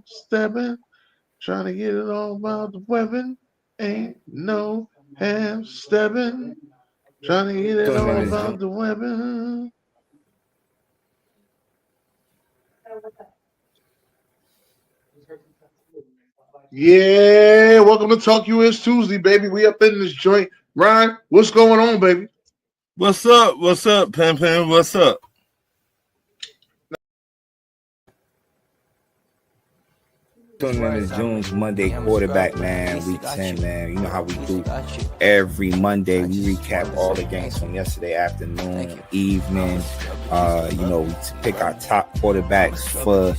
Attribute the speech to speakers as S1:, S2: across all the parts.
S1: half stepping, trying to get it all about the weapon. Ain't no half stepping, trying to get it all about the weapon. Yeah, welcome to Talk US Tuesday, baby. We up in this joint. Ryan, what's going on, baby?
S2: What's up? What's up, Pam? What's up?
S3: Tuning in to June's Monday quarterback, man. Week 10, man. You know how we do every Monday. We recap all the games from yesterday afternoon, evening. We pick our top quarterbacks for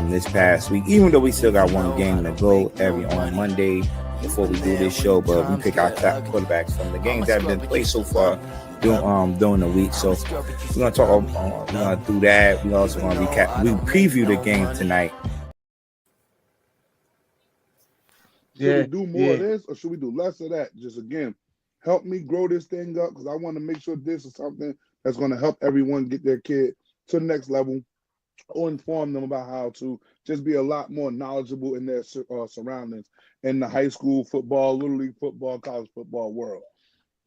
S3: this past week. Even though we still got one game to go on Monday before we do this show, but we pick our top quarterbacks from the games that have been played so far during the week. So we're gonna do that. We also gonna recap. We preview the game tonight.
S4: Should we do more of this or should we do less of that? Just again, help me grow this thing up because I want to make sure this is something that's going to help everyone get their kid to the next level or inform them about how to just be a lot more knowledgeable in their surroundings in the high school football, little league football, college football world.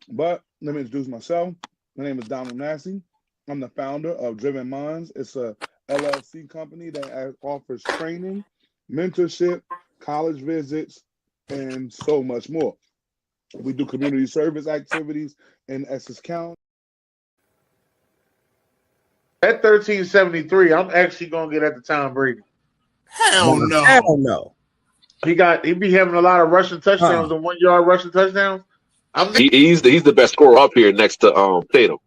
S4: But let me introduce myself. My name is Donald Massey. I'm the founder of Driven Minds. It's a LLC company that offers training, mentorship, college visits, and so much more. We do community service activities in Essex County.
S1: At 1373, I'm actually gonna get at the Tom Brady.
S2: Hell no.
S1: He be having a lot of rushing touchdowns and 1 yard rushing touchdowns.
S5: He's the best scorer up here next to Tatum.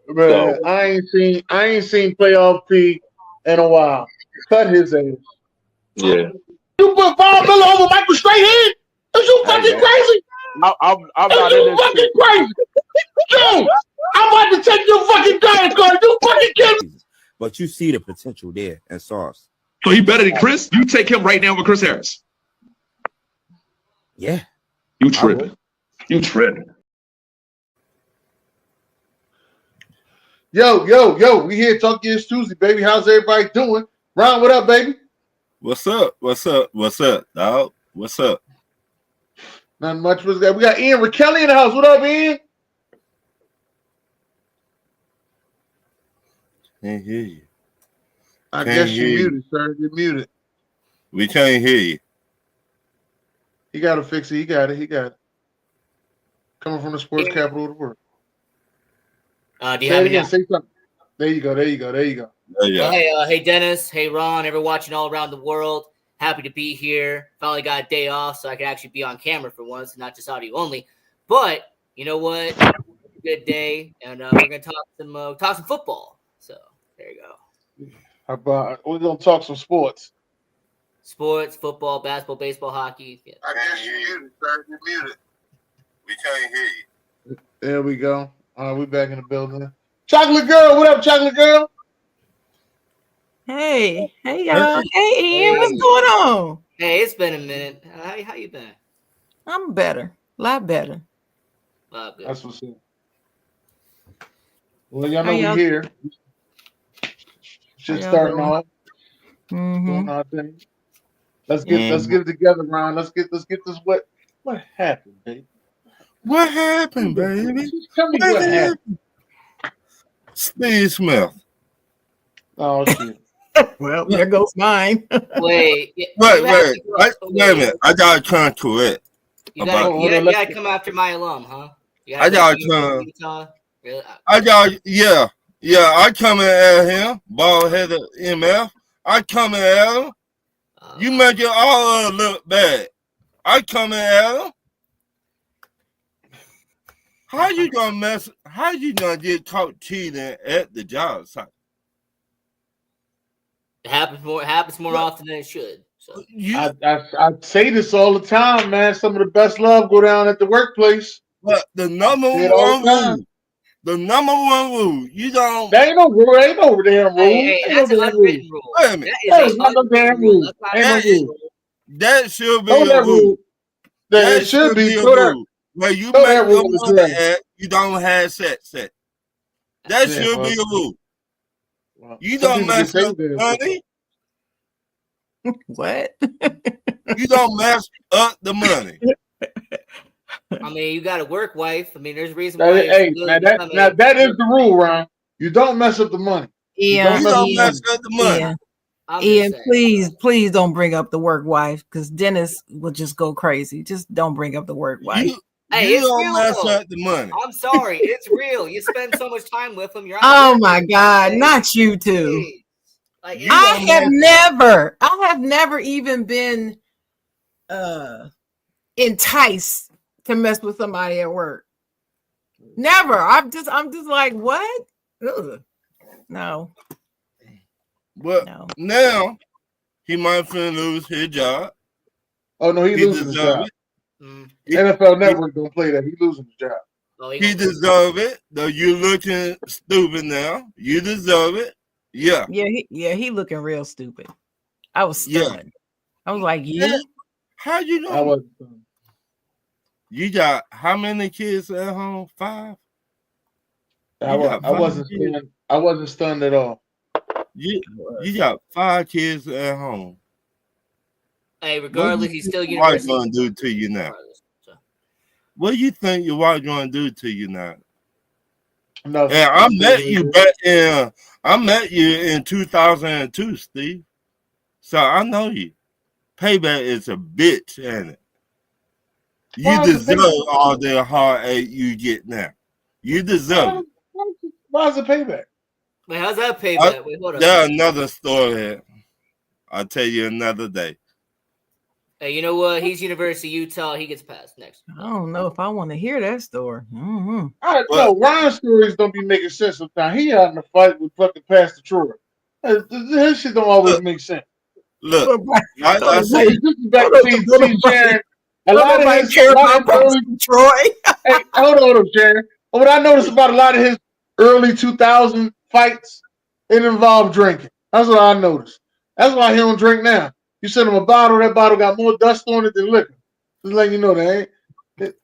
S1: Man, so. I ain't seen playoff P in a while. Cut his ass.
S5: Yeah.
S1: You put $5 million over Michael Strahan? Is you fucking crazy?
S5: I'm not in this
S1: fucking crazy. Dude, I'm about to take your fucking diet card. You fucking kidding me?
S3: But you see the potential there in Sauce.
S5: So he better than Chris? You take him right now with Chris Harris.
S3: Yeah.
S5: You tripping. You tripping.
S1: Yo. We here Talk Is Tuesday, baby. How's everybody doing? Ron, what up, baby?
S2: What's up, dog? What's up?
S1: Not much. We got Ian Rakelly in the house. What up, Ian?
S2: Can't hear you.
S1: I guess you're muted, sir. You're muted.
S2: We can't hear you.
S1: He got to fix it. He got it. Coming from the sports capital of the world.
S6: Do you have me?
S1: Say something. There you go.
S6: Hey, Dennis. Hey, Ron. Everyone watching all around the world. Happy to be here. Finally got a day off, so I can actually be on camera for once, not just audio only. But you know what? Good day, and we're gonna talk some football. So there you go.
S1: How about we're gonna talk some sports?
S6: Sports, football, basketball, baseball, hockey. Yeah.
S1: I guess you're muted, sir. You're muted.
S2: We can't hear you.
S1: There we go. All right, we back in the building. Chocolate Girl, what up, Chocolate Girl?
S7: Hey, y'all. Hey, Ian, what's going on?
S6: Hey, it's been a minute. How you been?
S7: I'm better. A lot better.
S6: Good.
S1: That's what's up. Well, y'all know we're here. Shit starting off. Doing our thing. Let's get it together, Ron. Let's get this. What happened, baby?
S2: What happened, baby?
S1: Tell me what happened.
S2: Steve Smith.
S1: Oh shit.
S7: Well, there goes mine.
S6: Wait
S2: a minute. I gotta come correct.
S6: You gotta come after my alum, huh?
S2: I gotta come. Really? I coming at him, bald headed MF. I coming at him. You make it all look bad. I coming at him. How you gonna get caught cheating at the job site?
S6: It happens more often than it should. So
S1: I say this all the time, man. Some of the best love go down at the workplace.
S2: But the number one rule, you don't.
S1: There ain't no rule. Ain't no damn rule.
S6: Hey, that's an unwritten rule.
S2: Wait a minute.
S1: That is not no damn rule.
S2: That should be a rule.
S1: That should be a rule.
S2: Where you make your money at, you don't have sex at. That should be a rule. You don't mess up money.
S7: What?
S2: You don't mess up the money.
S6: I mean, you got a work wife. I mean, there's a reason
S1: That
S6: why.
S1: is, hey, man, that is the rule, Ron. You don't mess up the money.
S2: You
S7: Ian,
S2: don't mess up the money.
S7: Ian, please don't bring up the work wife because Dennis will just go crazy. Just don't bring up the work wife.
S6: Hey, it's
S2: don't
S6: real,
S2: mess
S6: though.
S2: up the money.
S6: I'm sorry, it's real. You spend so much time with them. You're.
S7: Oh my God, not you two.
S6: Like,
S7: I have never even been enticed to mess with somebody at work. Never. I'm just like, what? Ugh. No.
S2: But now he might finna lose his job.
S1: Oh no, he losing his job. NFL Network don't play that. He losing his job.
S2: He deserve it. Though you looking stupid now. You deserve it. Yeah.
S7: He looking real stupid. I was stunned. I was like,
S2: yeah. How you know?
S1: I wasn't stunned.
S2: You got how many kids at home? 5?
S1: I wasn't stunned. I wasn't stunned at all.
S2: You got 5 kids at home.
S6: Hey, regardless, he's still
S2: university. What going to do to you now? What do you think your wife going to do to you now?
S1: No.
S2: And I met you in 2002, Steve. So I know you. Payback is a bitch, ain't it? You deserve all the heartache you get now. You deserve it.
S1: Why is it payback?
S6: Wait, how's that payback? Wait, hold on.
S2: There's another story. I'll tell you another day.
S6: Hey, you know what? He's University of Utah. He gets passed next.
S7: I don't know if I want to hear that story. Mm-hmm.
S1: I know Ryan's stories don't be making sense sometimes. He out in a fight with fucking Pastor Troy. His shit don't always make sense.
S2: Look,
S1: I said, this is back to Sharon. A lot of his
S7: Troy.
S1: Hey, hold on, Sharon. What I noticed about a lot of his early 2000 fights, it involved drinking. That's what I noticed. That's why he don't drink now. You send him a bottle, that bottle got more dust on it than liquor. Just letting you know that ain't.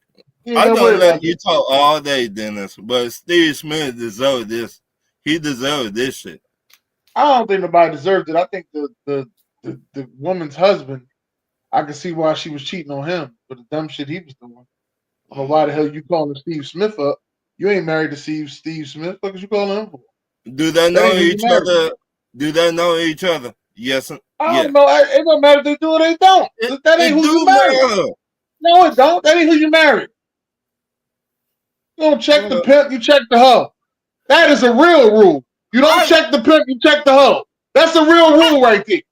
S2: I don't let you talk all day, Dennis, but Steve Smith deserved this. He deserved this shit.
S1: I don't think nobody deserved it. I think the woman's husband, I can see why she was cheating on him for the dumb shit he was doing. I don't know why the hell you calling Steve Smith up. You ain't married to Steve Smith. What is you calling him for?
S2: Do they know each other? Do they know each other? Yes.
S1: I don't know. It don't matter if they do or they don't. That ain't who you married. No, it don't. That ain't who you married. You don't check the pimp, you check the hoe. That is a real rule. You don't check the pimp, you check the hoe. That's a real rule right there.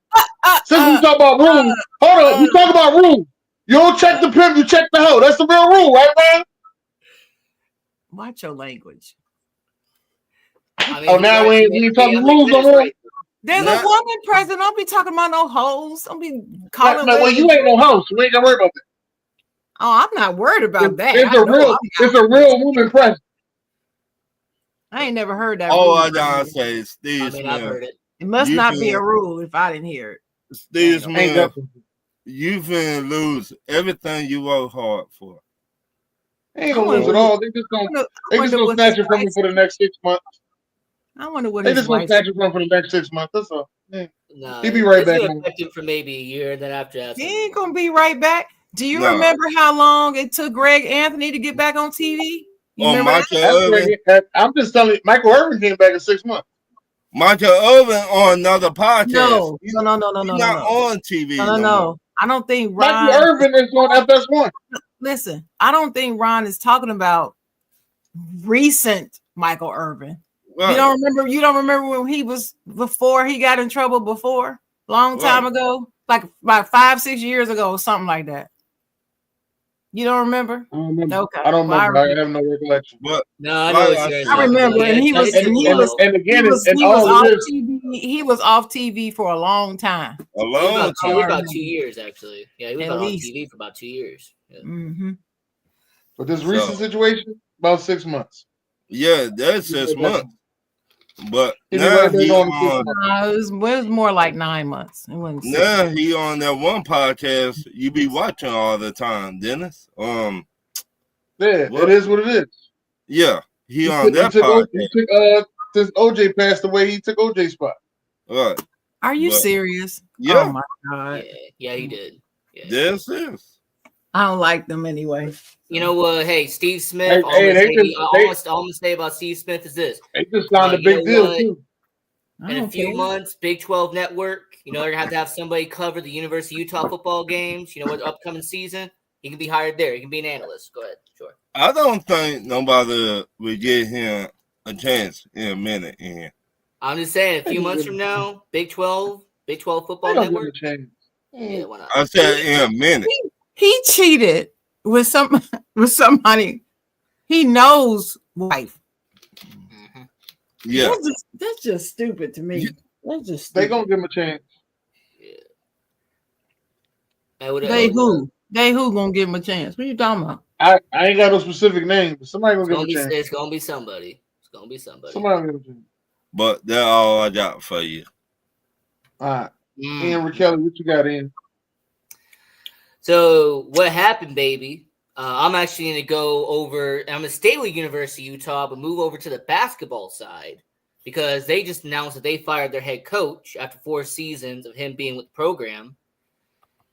S1: Since we talk about rules, hold on. We talk about rules. You don't check the pimp, you check the hoe. That's the real rule, right, man?
S7: Watch your language.
S6: I mean,
S1: now we ain't talking rules no more.
S7: There's a woman present. Don't be talking about no hoes. Don't be calling.
S1: Well, you ain't no host. We ain't gonna worry about that.
S7: Oh, I'm not worried about that.
S1: It's a real woman present.
S7: I ain't never heard that.
S2: Oh, I gotta say, Steve Smith.
S6: I've heard it.
S7: It must not be a rule if I didn't hear it.
S2: Steve Smith, you finna lose everything you worked hard for.
S1: They ain't gonna lose it all. They just gonna snatch it from you for the next 6 months.
S7: I wonder what
S1: they just gonna snatch it from for the next 6 months. That's all.
S6: No,
S1: he'll be right back.
S6: Affect for maybe a year, and then after that,
S7: he ain't gonna be right back. Do you remember how long it took Greg Anthony to get back on TV?
S1: I'm just telling you, Michael Irvin came back in 6 months.
S2: Michael Irvin on another podcast.
S7: No.
S2: He's not on TV.
S7: No. I don't think Ron.
S1: Michael Irvin is on FS1.
S7: Listen, I don't think Ron is talking about recent Michael Irvin. Right. You don't remember when he was before he got in trouble before? Long time ago? Like about 5-6 years ago, or something like that. You don't remember?
S1: I don't remember.
S7: Okay.
S1: I don't remember. I have no recollection.
S2: But
S6: no, I know
S7: I remember, and he was off TV for a long time.
S2: A long time.
S6: About 2 years, actually. Yeah, he was on TV for about 2 years. Yeah.
S7: Mm-hmm.
S1: But this recent situation, about 6 months.
S2: Yeah, that's 6 months. But now
S7: it was more like 9 months. It wasn't
S2: now he on that one podcast you be watching all the time, Dennis.
S1: Yeah, it is what it is.
S2: Yeah, he on that podcast.
S1: Since OJ passed away, he took OJ's spot.
S2: Right.
S7: Are you serious?
S2: Yeah.
S7: Oh my God.
S6: Yeah, he did. Yeah.
S2: Yes,
S7: Oh my God.
S6: Yeah, he did. Yeah.
S2: yes.
S7: I don't like them anyway.
S6: You know what? Hey, Steve Smith. All I'm gonna say about Steve Smith is this:
S1: they just signed a big deal too.
S6: In a few months, Big 12 Network. You know they're gonna have somebody cover the University of Utah football games. You know what? Upcoming season, he can be hired there. He can be an analyst. Go ahead. Sure.
S2: I don't think nobody will give him a chance in a minute.
S6: I'm just saying, a few months from now, Big 12 football network. Yeah, why not?
S2: I said in a minute.
S7: He cheated with somebody he knows wife.
S6: Mm-hmm.
S2: Yeah,
S7: that's just stupid to me. That's just stupid.
S1: They gonna give him a chance.
S6: Yeah.
S7: They who gonna give him a chance? What are you talking about?
S1: I ain't got no specific name, but somebody gonna give him a chance.
S6: It's gonna be somebody.
S1: Somebody gonna give him a chance.
S2: but that's all I got for you.
S1: All right. Ian Raquel, what you got in?
S6: So what happened, baby? I'm actually going to go over. I'm going to stay with University of Utah, but move over to the basketball side because they just announced that they fired their head coach after 4 seasons of him being with the program.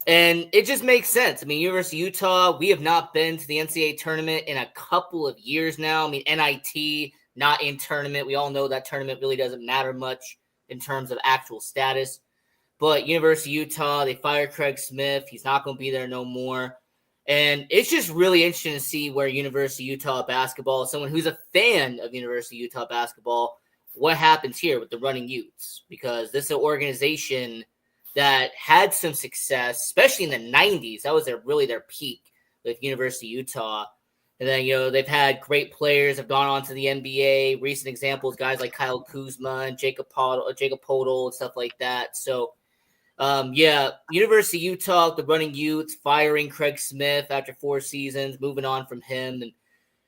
S6: And it just makes sense. I mean, University of Utah, we have not been to the NCAA tournament in a couple of years now. I mean, NIT, not in tournament. We all know that tournament really doesn't matter much in terms of actual status. But University of Utah, they fired Craig Smith. He's not going to be there no more. And it's just really interesting to see where University of Utah basketball, someone who's a fan of University of Utah basketball, what happens here with the Running Utes. Because this is an organization that had some success, especially in the 90s. That was their peak with University of Utah. And then, they've had great players have gone on to the NBA. Recent examples, guys like Kyle Kuzma and Jacob Podol and stuff like that. So, University of Utah, the Running Utes, firing Craig Smith after 4 seasons, moving on from him.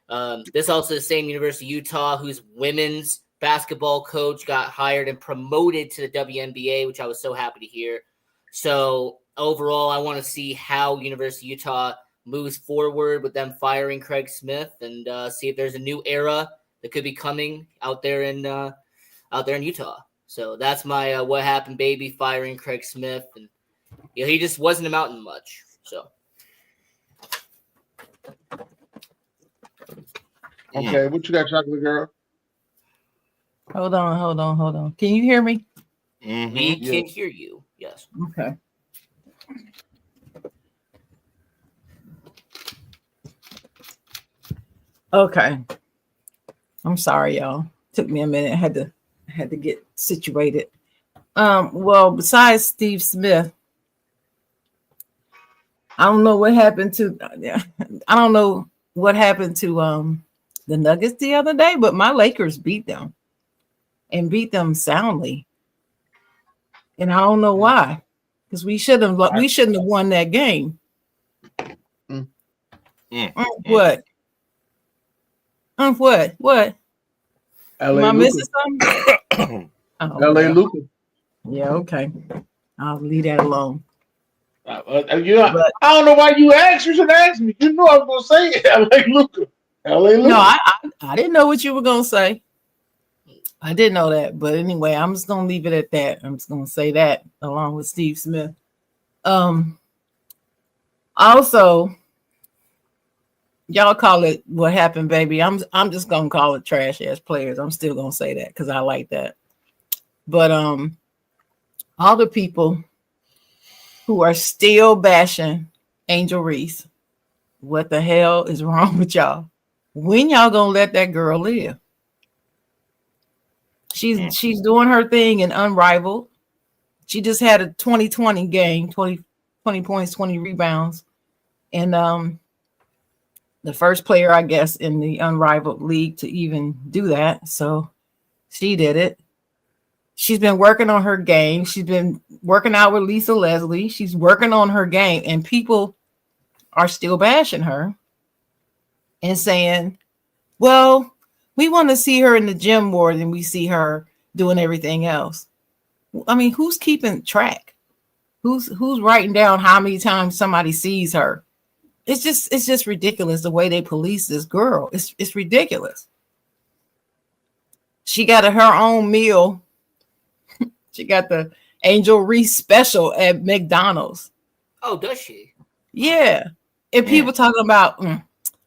S6: And this also the same University of Utah whose women's basketball coach got hired and promoted to the WNBA, which I was so happy to hear. So overall, I want to see how University of Utah moves forward with them firing Craig Smith and see if there's a new era that could be coming out there in Utah. So that's my what happened, baby, firing Craig Smith. And he just wasn't amounting much. So.
S1: Okay, what you got, Chocolate Girl?
S7: Hold on. Can you hear me?
S2: Mm-hmm.
S6: We can hear you. Yes.
S7: Okay. Okay. I'm sorry, y'all. Took me a minute. I had to get situated. Well, besides Steve Smith, I don't know what happened to the Nuggets the other day, but my Lakers beat them and beat them soundly. And I don't know why. Because we shouldn't have won that game. What? What? Am I missing something?
S1: LA Luka.
S7: Yeah, okay. I'll leave that alone.
S1: I don't know why you asked. You should ask me. You knew I was going to say LA Luka.
S7: No, I didn't know what you were going to say. I didn't know that. But anyway, I'm just going to leave it at that. I'm just going to say that along with Steve Smith. Also, y'all call it what happened, baby. I'm just gonna call it trash ass players. I'm still gonna say that because I like that. But all the people who are still bashing Angel Reese, what the hell is wrong with y'all? When y'all gonna let that girl live? She's doing her thing in Unrivaled. She just had a 20-20 game, 20 points, 20 rebounds. And the first player, I guess, in the Unrivaled league to even do that. So she did it. She's been working on her game. She's been working out with Lisa Leslie. She's working on her game. And people are still bashing her and saying, well, we want to see her in the gym more than we see her doing everything else. I mean, who's keeping track? Who's writing down how many times somebody sees her? It's just ridiculous the way they police this girl. It's ridiculous. She got her own meal. She got the Angel Reese special at McDonald's.
S6: Oh, does she?
S7: Yeah. And people talking about,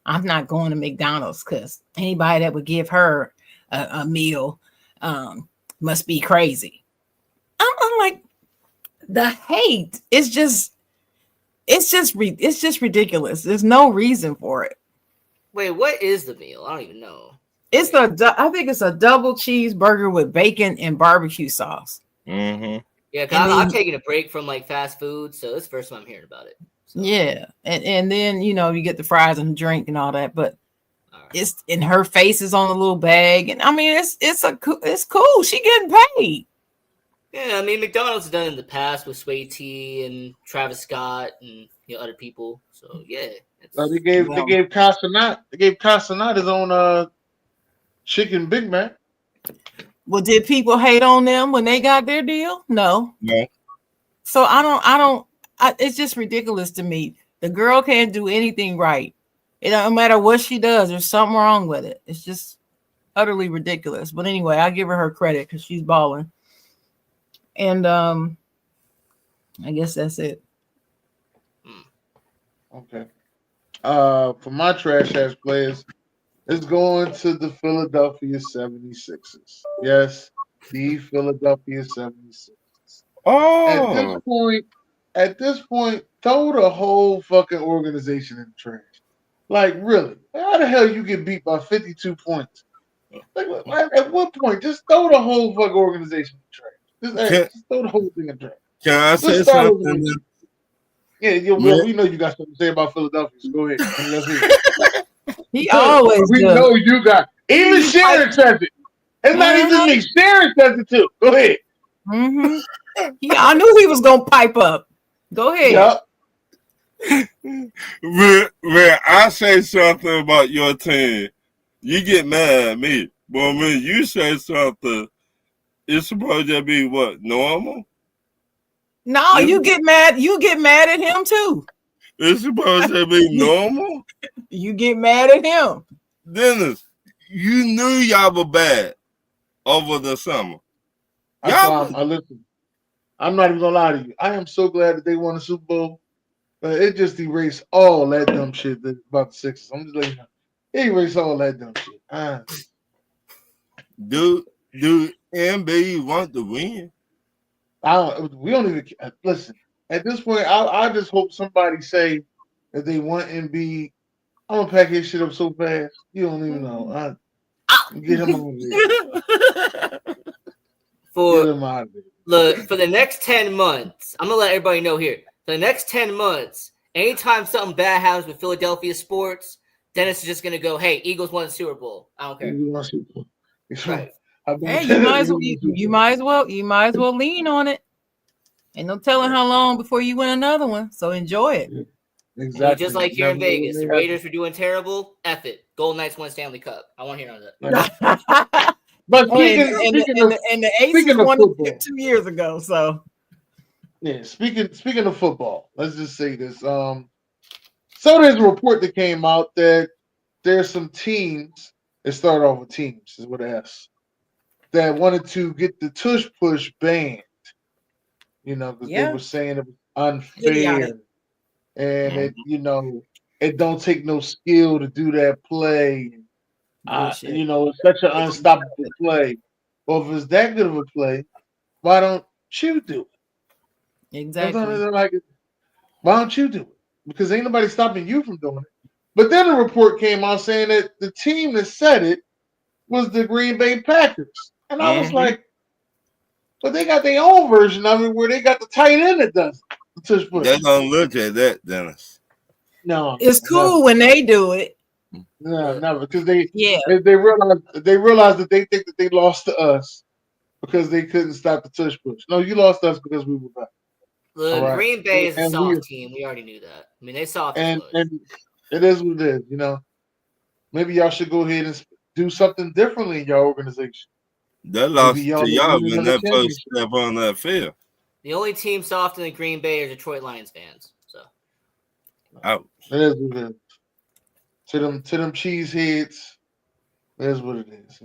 S7: I'm not going to McDonald's because anybody that would give her a meal must be crazy. I'm like, the hate is just, it's just ridiculous. There's no reason for it.
S6: Wait, what is the meal? I don't even know.
S7: I think it's a double cheeseburger with bacon and barbecue sauce.
S2: Mm-hmm.
S6: Yeah, because I'm taking a break from like fast food, so it's the first time I'm hearing about it. So.
S7: Yeah, and then you get the fries and the drink and all that, but it's in her face is on a little bag, and I mean it's cool. She getting paid.
S6: Yeah, I mean McDonald's has done it in the past with Sway T and Travis Scott and other people. So yeah,
S1: they gave Casanat his own chicken Big Mac.
S7: Well, did people hate on them when they got their deal? No. So I don't. It's just ridiculous to me. The girl can't do anything right. It don't matter what she does. There's something wrong with it. It's just utterly ridiculous. But anyway, I give her credit because she's balling. And I guess that's it.
S1: Okay. For my trash ass players, it's going to the Philadelphia 76ers. Yes, the Philadelphia 76ers.
S2: Oh.
S1: At this point, throw the whole fucking organization in the trash. Like, really? How the hell you get beat by 52 points? Like, at what point? Just throw the whole fucking organization in the trash. Just throw the whole thing in the trash.
S2: Can I say something?
S1: Yeah, well, we know you got something to say about Philadelphia, so go ahead. Let's hear it.
S7: He always
S1: We
S7: does.
S1: know you got. Even Sharon says it. It's not even me. Sharon says it too. Go ahead.
S7: Mm-hmm. I knew he was gonna pipe up. Go ahead.
S2: Yep. When I say something about your team, you get mad at me. But when you say something, it's supposed to be what, normal?
S7: No, you get mad. You get mad at him too.
S2: It's supposed to be normal.
S7: You get mad at him.
S2: Dennis, you knew y'all were bad over the summer.
S1: Listen, I'm not even gonna lie to you. I am so glad that they won the Super Bowl. It just erased all that dumb shit about the Sixers. I'm just letting you know. It erased all that dumb shit.
S2: Do NBA want to win?
S1: We don't even listen. At this point, I just hope somebody say that they want Embiid. I'm gonna pack his shit up so fast. You don't even know. Get him over there.
S6: For the next 10 months, I'm gonna let everybody know here. For the next 10 months, anytime something bad happens with Philadelphia sports, Dennis is just gonna go, "Hey, Eagles won the Super Bowl. I don't care."
S1: Right.
S7: Hey, you might as well lean on it. Ain't no telling how long before you win another one. So enjoy it.
S1: Exactly.
S6: Just like here in Vegas, the Raiders were doing terrible. F it. Golden Knights won Stanley Cup. I want to hear on that.
S1: But
S7: the Aces won it 2 years ago. So
S1: yeah, speaking of football, let's just say this. So there's a report that came out that there's some teams. It started off with teams, is what it has, that wanted to get the tush push banned. Because they were saying it was unfair, and it don't take no skill to do that play. It's such an unstoppable play. Well, if it's that good of a play, why don't you do it?
S7: Exactly.
S1: Why don't you do it? Because ain't nobody stopping you from doing it. But then a report came out saying that the team that said it was the Green Bay Packers. And I was like, but they got their own version of it where they got the tight end that does it.
S2: They don't look at that, Dennis.
S1: No.
S7: It's cool when they do it.
S1: No, never. Because they realized that they think that they lost to us because they couldn't stop the tush push. No, you lost us because we were back.
S6: Look, Green Bay is a soft team. We already knew that. I mean, they soft.
S1: And it is what it is. Maybe y'all should go ahead and do something differently in your organization.
S2: That lost to y'all when that first step on that field.
S6: The only team softer than Green Bay are Detroit Lions fans. So,
S2: ouch.
S1: It is what it is. To them cheese heads, it is what it is.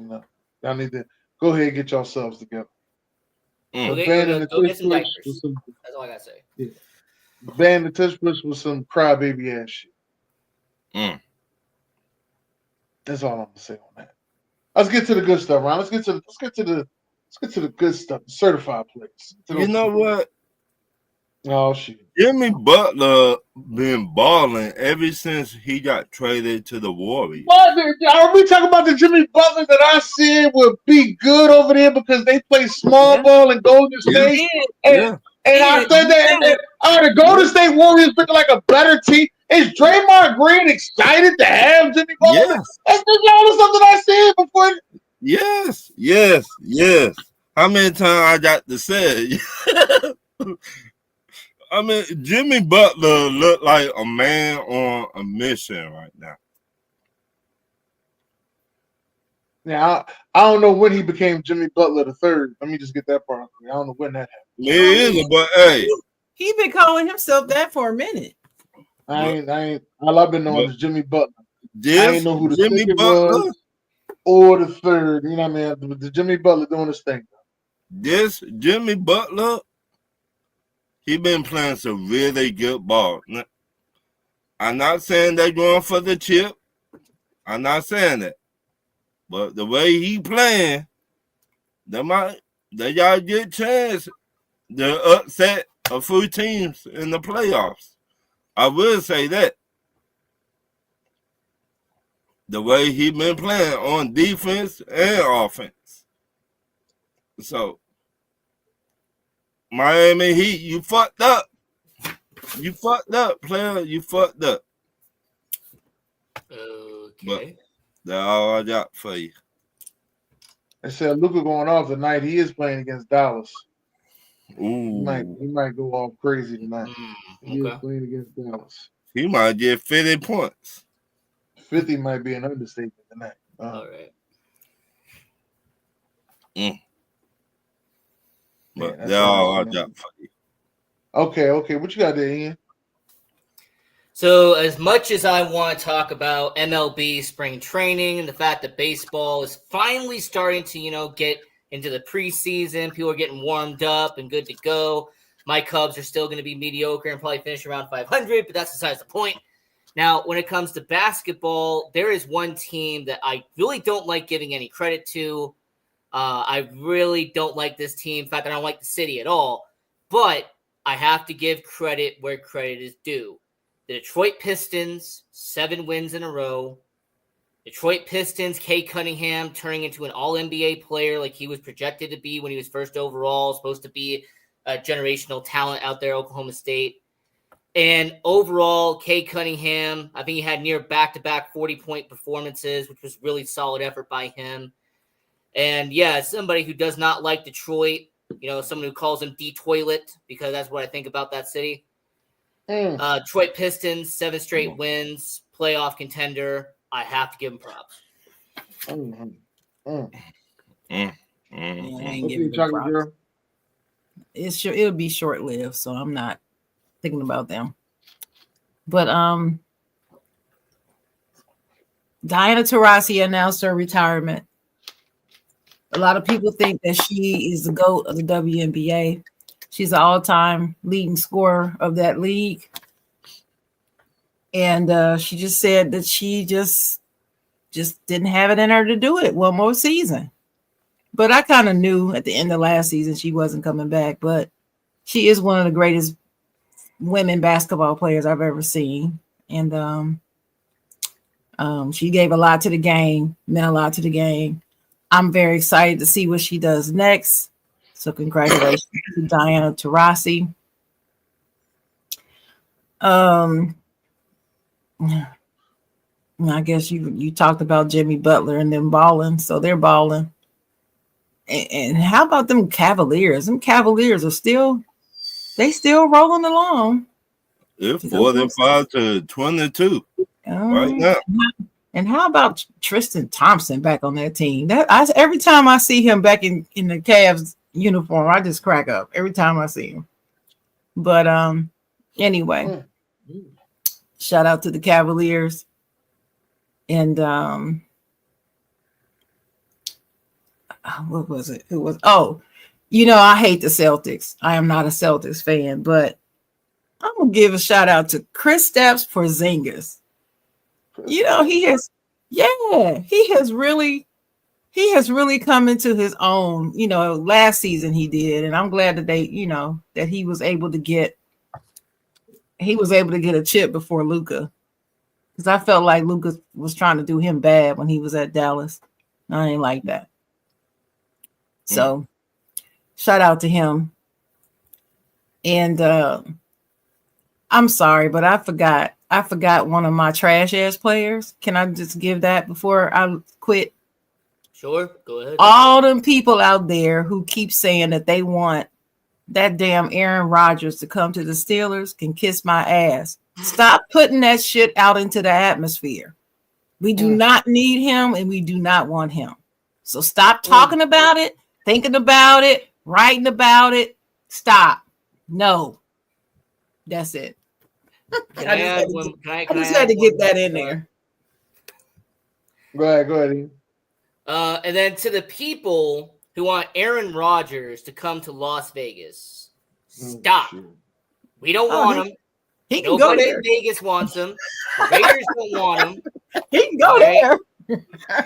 S1: Y'all need to go ahead and get yourselves together. Banning the tush push was some.
S6: That's all I gotta say.
S1: Yeah. Banning the tush push was some crybaby ass shit. That's all I'm gonna say on that. Let's get to the good stuff, Ron. Let's get to the good stuff. The certified players.
S2: You know what?
S1: Oh shit.
S2: Jimmy Butler been balling ever since he got traded to the Warriors.
S1: What? Are we talking about the Jimmy Butler that I said would be good over there because they play small ball in Golden State? And I said that the Golden State Warriors looking like a better team. Is Draymond Green excited to have Jimmy Butler?
S2: Yes.
S1: That's just all the stuff that I said before.
S2: Yes. How many times I got to say it? I mean, Jimmy Butler looked like a man on a mission right now.
S1: Yeah, I don't know when he became Jimmy Butler the third. Let me just get that part. I don't know when that happened.
S2: Me either, but hey,
S7: he been calling himself that for a minute.
S1: I ain't. All I've been knowing is Jimmy Butler. I ain't know who the
S2: Jimmy
S1: second
S2: Butler
S1: was or the third. You know what I mean? The Jimmy Butler doing his thing.
S2: This Jimmy Butler, he been playing some really good ball. I'm not saying they're going for the chip. I'm not saying that. But the way he playing, they got a good chance to upset a few teams in the playoffs. I will say that. The way he been playing on defense and offense. So, Miami Heat, you fucked up. You fucked up, player. You fucked up.
S6: Okay.
S2: But that's all I got for you.
S1: They said Luka going off tonight. He is playing against Dallas.
S2: Ooh.
S1: He might go off crazy tonight. He is playing against Dallas.
S2: He might get 50 points.
S1: 50 might be an understatement tonight.
S6: All right.
S2: But that's all I got for you.
S1: Okay. What you got there, Ian?
S6: So as much as I want to talk about MLB spring training and the fact that baseball is finally starting to, get into the preseason, people are getting warmed up and good to go. My Cubs are still going to be mediocre and probably finish around 500, but that's besides the point. Now, when it comes to basketball, there is one team that I really don't like giving any credit to. I really don't like this team. In fact, I don't like the city at all. But I have to give credit where credit is due. The Detroit Pistons, 7 wins in a row. Detroit Pistons, Kay Cunningham turning into an all-NBA player like he was projected to be when he was first overall, supposed to be a generational talent out there at Oklahoma State. And overall, Kay Cunningham, I think he had near back-to-back 40-point performances, which was really solid effort by him. And, yeah, somebody who does not like Detroit, someone who calls him D-Toilet, because that's what I think about that city. Detroit Pistons, 7 straight wins, playoff contender. I have to give him props.
S7: Yeah, I ain't giving him props. It'll be short-lived, so I'm not thinking about them. But Diana Taurasi announced her retirement. A lot of people think that she is the GOAT of the WNBA. She's an all-time leading scorer of that league. And she just said that she just didn't have it in her to do it one more season. But I kind of knew at the end of last season she wasn't coming back. But she is one of the greatest women basketball players I've ever seen. And she gave a lot to the game, meant a lot to the game. I'm very excited to see what she does next. So congratulations to Diana Taurasi. I guess you talked about Jimmy Butler and them balling, so they're balling. And how about them Cavaliers? Them Cavaliers are still rolling along.
S2: They're 45 to 22 right now.
S7: And how about Tristan Thompson back on that team? Every time I see him back in the Cavs uniform, I just crack up every time I see him. But anyway, shout out to the Cavaliers. And what was it? You know, I hate the Celtics. I am not a Celtics fan, but I'm gonna give a shout out to Kristaps Porzingis. You know, he has really come into his own. You know, last season he did, and I'm glad that that he was able to get a chip before Luka, because I felt like Luka was trying to do him bad when he was at Dallas. I ain't like that. So, shout out to him. And I'm sorry, but I forgot one of my trash ass players. Can I just give that before I quit?
S6: Sure, go ahead.
S7: All them people out there who keep saying that they want that damn Aaron Rodgers to come to the Steelers can kiss my ass. Stop putting that shit out into the atmosphere. We do not need him, and we do not want him. So stop talking about it, thinking about it, writing about it. Stop. No. That's it. I just had to get that in there.
S1: Go ahead.
S6: And then to the people who want Aaron Rodgers to come to Las Vegas, stop. We don't want him.
S7: He can
S6: Nobody
S7: go there.
S6: in Vegas wants him. The Raiders don't want him.
S7: He can go there.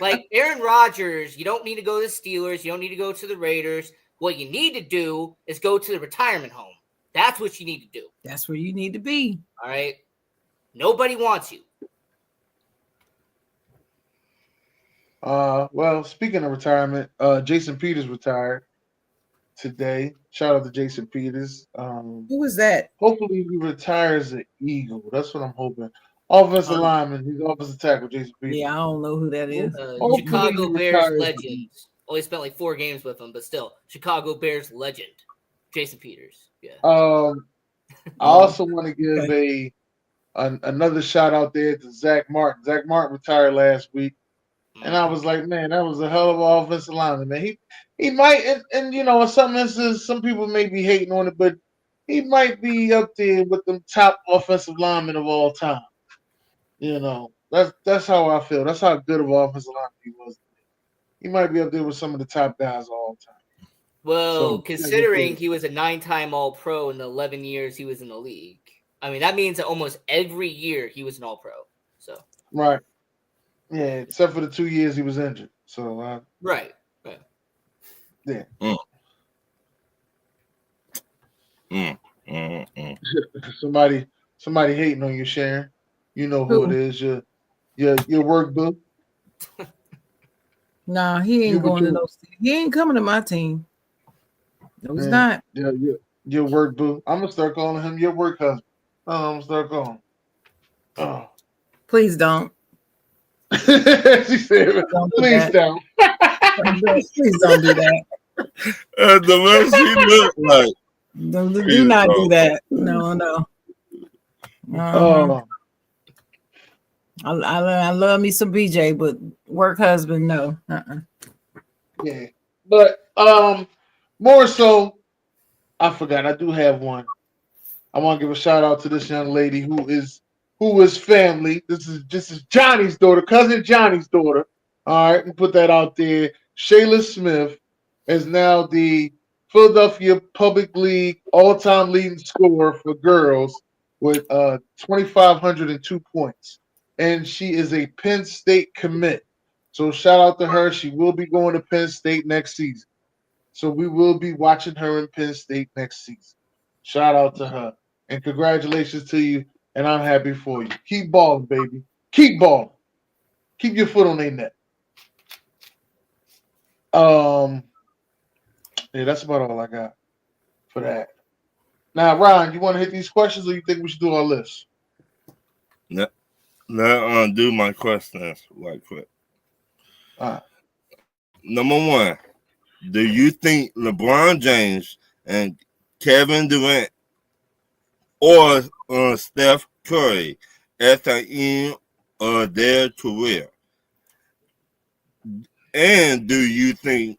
S6: Like Aaron Rodgers, you don't need to go to the Steelers. You don't need to go to the Raiders. What you need to do is go to the retirement home. That's what you need to do.
S7: That's where you need to be.
S6: All right. Nobody wants you.
S1: Well, speaking of retirement, Jason Peters retired today. Shout out to Jason Peters.
S7: Who was that?
S1: Hopefully he retires an Eagle. That's what I'm hoping. Offensive lineman, he's offensive tackle, Jason Peters.
S7: Yeah, I don't know who that is.
S6: Chicago Bears legend. Only spent like 4 games with him, but still, Chicago Bears legend, Jason Peters. Yeah.
S1: I also want to give another shout out there to Zach Martin. Zach Martin retired last week, and I was like, man, that was a hell of an offensive lineman. Man, he might, and you know, in some instances, some people may be hating on it, but he might be up there with the top offensive linemen of all time. You know, that's how I feel. That's how good of an offensive lineman he was. He might be up there with some of the top guys of all time.
S6: Well, considering he was a 9-time All-Pro in the 11 years he was in the league, I mean, that means that almost every year he was an All-Pro. So
S1: right, yeah, except for the 2 years he was injured. So
S6: right,
S1: yeah. Somebody hating on you, Sharon. You know who it is. Your work boo.
S7: Nah, he ain't going to those. He ain't coming to my team. No, he's not.
S1: Yeah, your work boo. I'm gonna start calling him your work husband. I'm gonna start calling. Oh,
S7: please don't.
S1: She said, "Please don't."
S7: Please don't do that.
S2: The way she looked like.
S7: Do not do that. No. I love me some BJ, but work husband, no.
S1: Yeah, but more so, I forgot. I do have one. I want to give a shout out to this young lady who is family. This is Johnny's daughter, cousin Johnny's daughter. All right, we put that out there. Shayla Smith is now the Philadelphia Public League all-time leading scorer for girls with 2,502 points. And she is a Penn State commit. So shout out to her. She will be going to Penn State next season. So we will be watching her in Penn State next season. Shout out to her. And congratulations to you. And I'm happy for you. Keep balling, baby. Keep balling. Keep your foot on their neck. Yeah, that's about all I got for that. Now, Ryan, you want to hit these questions, or you think we should do our list?
S2: No, undo my questions right quick.
S1: All right.
S2: Number 1, do you think LeBron James and Kevin Durant or Steph Curry at the end of their career? And do you think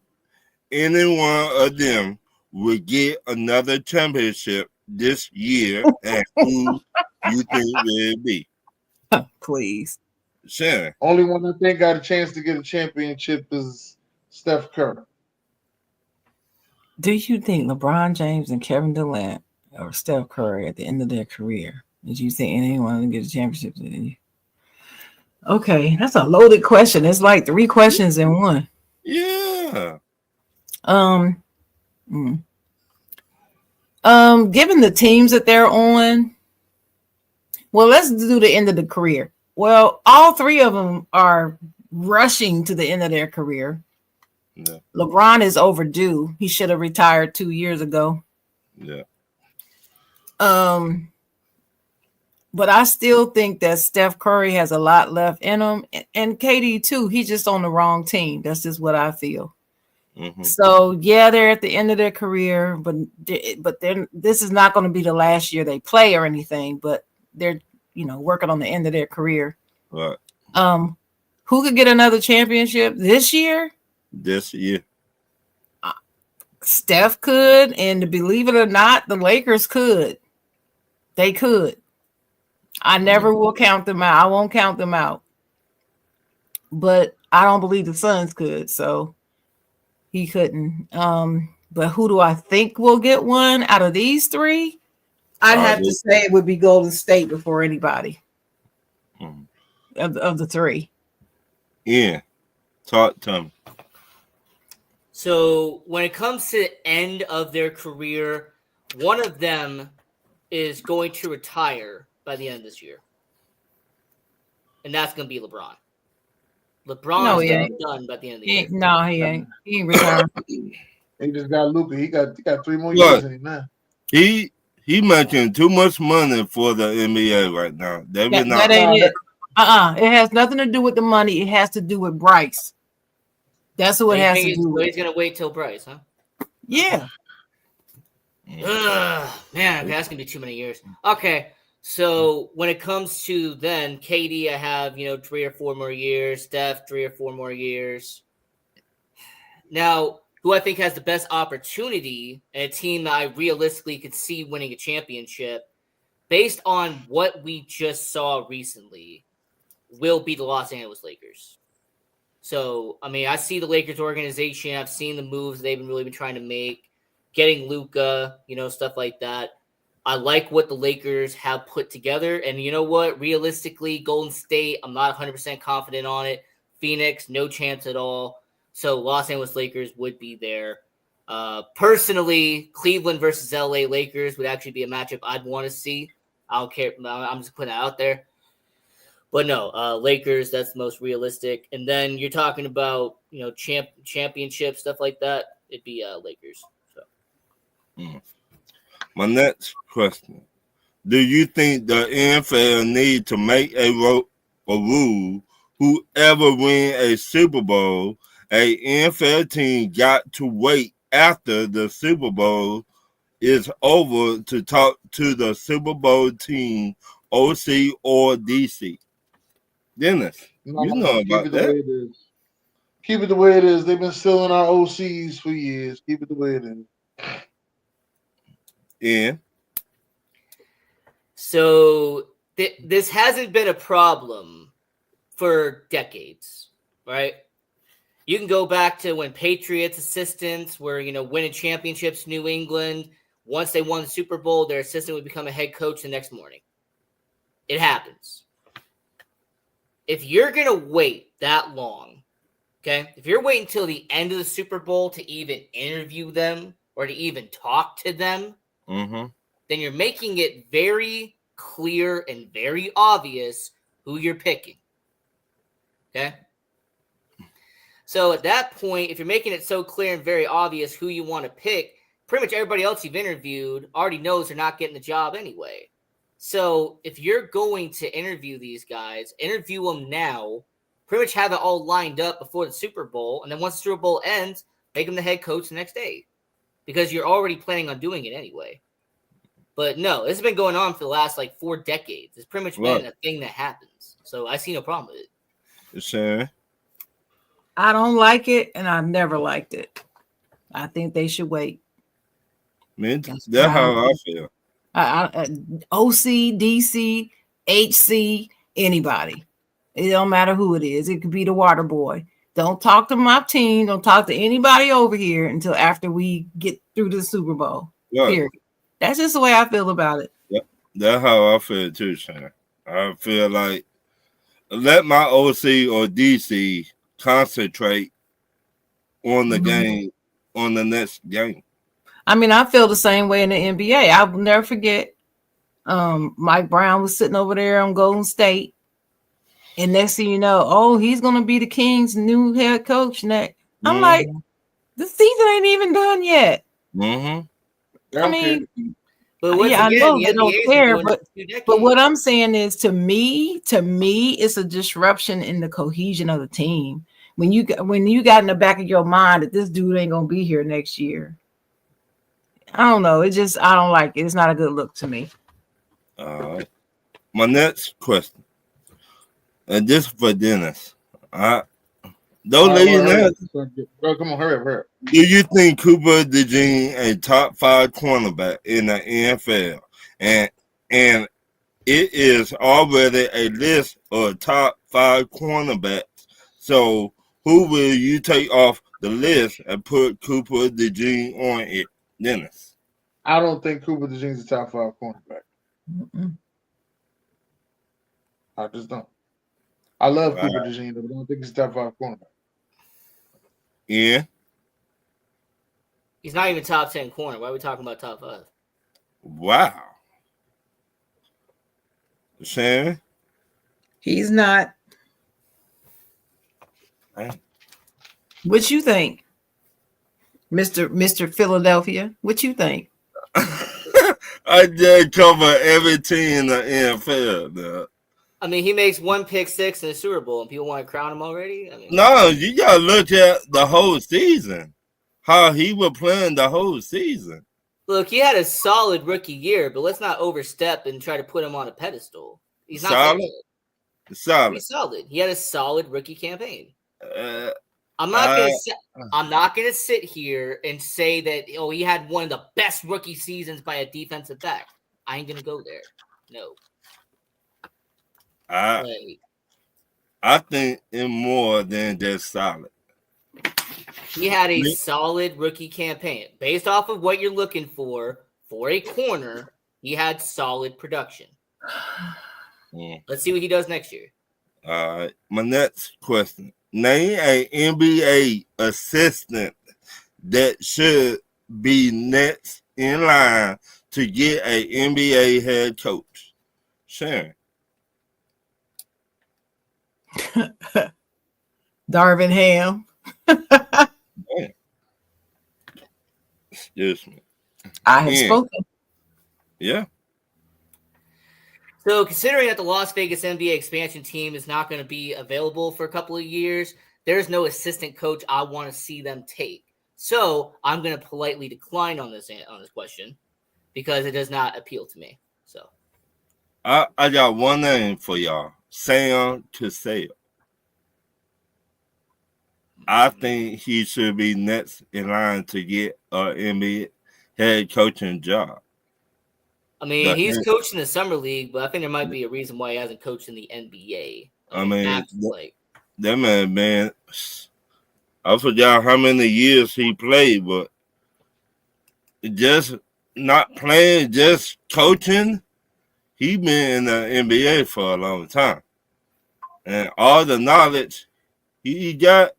S2: any one of them will get another championship this year? And who you think will it be?
S7: Please.
S2: Sure.
S1: Only one I think got a chance to get a championship is Steph Curry.
S7: Do you think LeBron James and Kevin Durant or Steph Curry at the end of their career, did you think anyone would get a championship? Okay, that's a loaded question. It's like 3 questions in one.
S2: Yeah.
S7: Given the teams that they're on, well, let's do the end of the career. Well, all 3 of them are rushing to the end of their career.
S2: Yeah.
S7: LeBron is overdue. He should have retired 2 years ago.
S2: Yeah.
S7: But I still think that Steph Curry has a lot left in him, and KD too. He's just on the wrong team. That's just what I feel. Mm-hmm. So yeah, they're at the end of their career, but then this is not going to be the last year they play or anything. But they're working on the end of their career.
S2: Right.
S7: Who could get another championship this year?
S2: This year,
S7: Steph could, and believe it or not, the Lakers could. They could. I never will count them out. I won't count them out. But I don't believe the Suns could, so he couldn't. But who do I think will get one out of these 3? I'd have to say it would be Golden State before anybody of the 3.
S2: Yeah. Talk to me.
S6: So when it comes to the end of their career, one of them is going to retire by the end of this year. And that's going to be LeBron. LeBron's going to be done by the end of the year.
S7: No, he ain't. He ain't retired.
S1: He just got Luka. He got 3 more years in him now.
S2: He making too much money for the NBA right now.
S7: That ain't it. It has nothing to do with the money. It has to do with Bryce. That's what it has to do with.
S6: He's going to wait till Bryce, huh?
S7: Yeah.
S6: Man, that's going to be too many years. Okay. So when it comes to then KD, I have 3 or 4 more years. Steph, 3 or 4 more years. Now, who I think has the best opportunity and a team that I realistically could see winning a championship, based on what we just saw recently, will be the Los Angeles Lakers. So I mean, I see the Lakers organization. I've seen the moves they've really been trying to make, getting Luka, stuff like that. I like what the Lakers have put together. And you know what? Realistically, Golden State, I'm not 100% confident on it. Phoenix, no chance at all. So Los Angeles Lakers would be there. Personally, Cleveland versus LA Lakers would actually be a matchup I'd want to see. I don't care. I'm just putting that out there. But no, Lakers, that's the most realistic. And then you're talking about, championship, stuff like that. It'd be Lakers. So.
S2: My next question. Do you think the NFL need to make a rule, whoever win a Super Bowl, a NFL team got to wait after the Super Bowl is over to talk to the Super Bowl team, OC or DC? Dennis, you know about that.
S1: Keep it the way it is. They've been stealing our OCs for years. Keep it the way it is.
S2: Yeah.
S6: So this hasn't been a problem for decades, right? You can go back to when Patriots assistants were, winning championships in New England. Once they won the Super Bowl, their assistant would become a head coach the next morning. It happens. If you're going to wait that long, okay, if you're waiting until the end of the Super Bowl to even interview them or to even talk to them, then you're making it very clear and very obvious who you're picking. Okay? So at that point, if you're making it so clear and very obvious who you want to pick, pretty much everybody else you've interviewed already knows they're not getting the job anyway. So if you're going to interview these guys, interview them now, pretty much have it all lined up before the Super Bowl, and then once the Super Bowl ends, make them the head coach the next day. Because you're already planning on doing it anyway. But no, this has been going on for the last 4 decades. It's pretty much been a thing that happens. So I see no problem with it.
S2: Sure.
S7: I don't like it, and I've never liked it. I think they should wait.
S2: That's how I feel.
S7: OC, DC, HC, anybody. It don't matter who it is. It could be the water boy. Don't talk to my team. Don't talk to anybody over here until after we get through the Super Bowl. Yeah. Period. That's just the way I feel about it.
S2: Yeah. That's how I feel too, Shannon. I feel like let my OC or DC concentrate on the game, on the next game.
S7: I mean, I feel the same way in the NBA. I will never forget Mike Brown was sitting over there on Golden State. And next thing you know, he's going to be the Kings' new head coach. And I'm like, the season ain't even done yet.
S2: Mm-hmm.
S7: I mean, but I know they don't care. But what I'm saying is, to me, it's a disruption in the cohesion of the team. When you got in the back of your mind that this dude ain't going to be here next year. I don't know. I don't like it. It's not a good look to me.
S2: All right. My next question. And this for Dennis. Bro, come
S1: on, hurry up.
S2: Do you think Cooper DeJean a top 5 cornerback in the NFL? And it is already a list of top 5 cornerbacks. So who will you take off the list and put Cooper DeJean on it, Dennis?
S1: I don't think Cooper DeJean's a top 5 cornerback. I just don't. I love Cooper DeJean, but I don't think he's a top 5 cornerback.
S2: Yeah.
S6: He's not even top 10 corner. Why are we talking about top 5?
S2: Wow. Shannon?
S7: He's not. What you think, Mr. Philadelphia? What you think?
S2: I just cover every team in the NFL, though.
S6: I mean, he makes 1 pick 6 in the Super Bowl, and people want to crown him already? I mean,
S2: no, you got to look at the whole season, how he was playing the whole season.
S6: Look, he had a solid rookie year, but let's not overstep and try to put him on a pedestal. He's not
S2: solid.
S6: He's solid. He had a solid rookie campaign. I'm not gonna sit here and say that he had one of the best rookie seasons by a defensive back. I ain't gonna go there. No.
S2: I think in more than just solid.
S6: He had a solid rookie campaign. Based off of what you're looking for a corner, he had solid production. Let's see what he does next year.
S2: All right. My next question. Name an NBA assistant that should be next in line to get an NBA head coach. Sharon.
S7: Darvin Ham.
S2: Excuse me.
S7: I have spoken.
S2: Yeah.
S6: So considering that the Las Vegas NBA expansion team is not going to be available for a couple of years, there's no assistant coach I want to see them take. So I'm going to politely decline on this question because it does not appeal to me. So
S2: I got one name for y'all. Sam Cassell. I think he should be next in line to get an NBA head coaching job.
S6: I mean, he's coached in the summer league, but I think there might be a reason why he hasn't coached in the NBA.
S2: I mean that man, I forgot how many years he played, but just not playing, just coaching, he been in the NBA for a long time. And all the knowledge he got,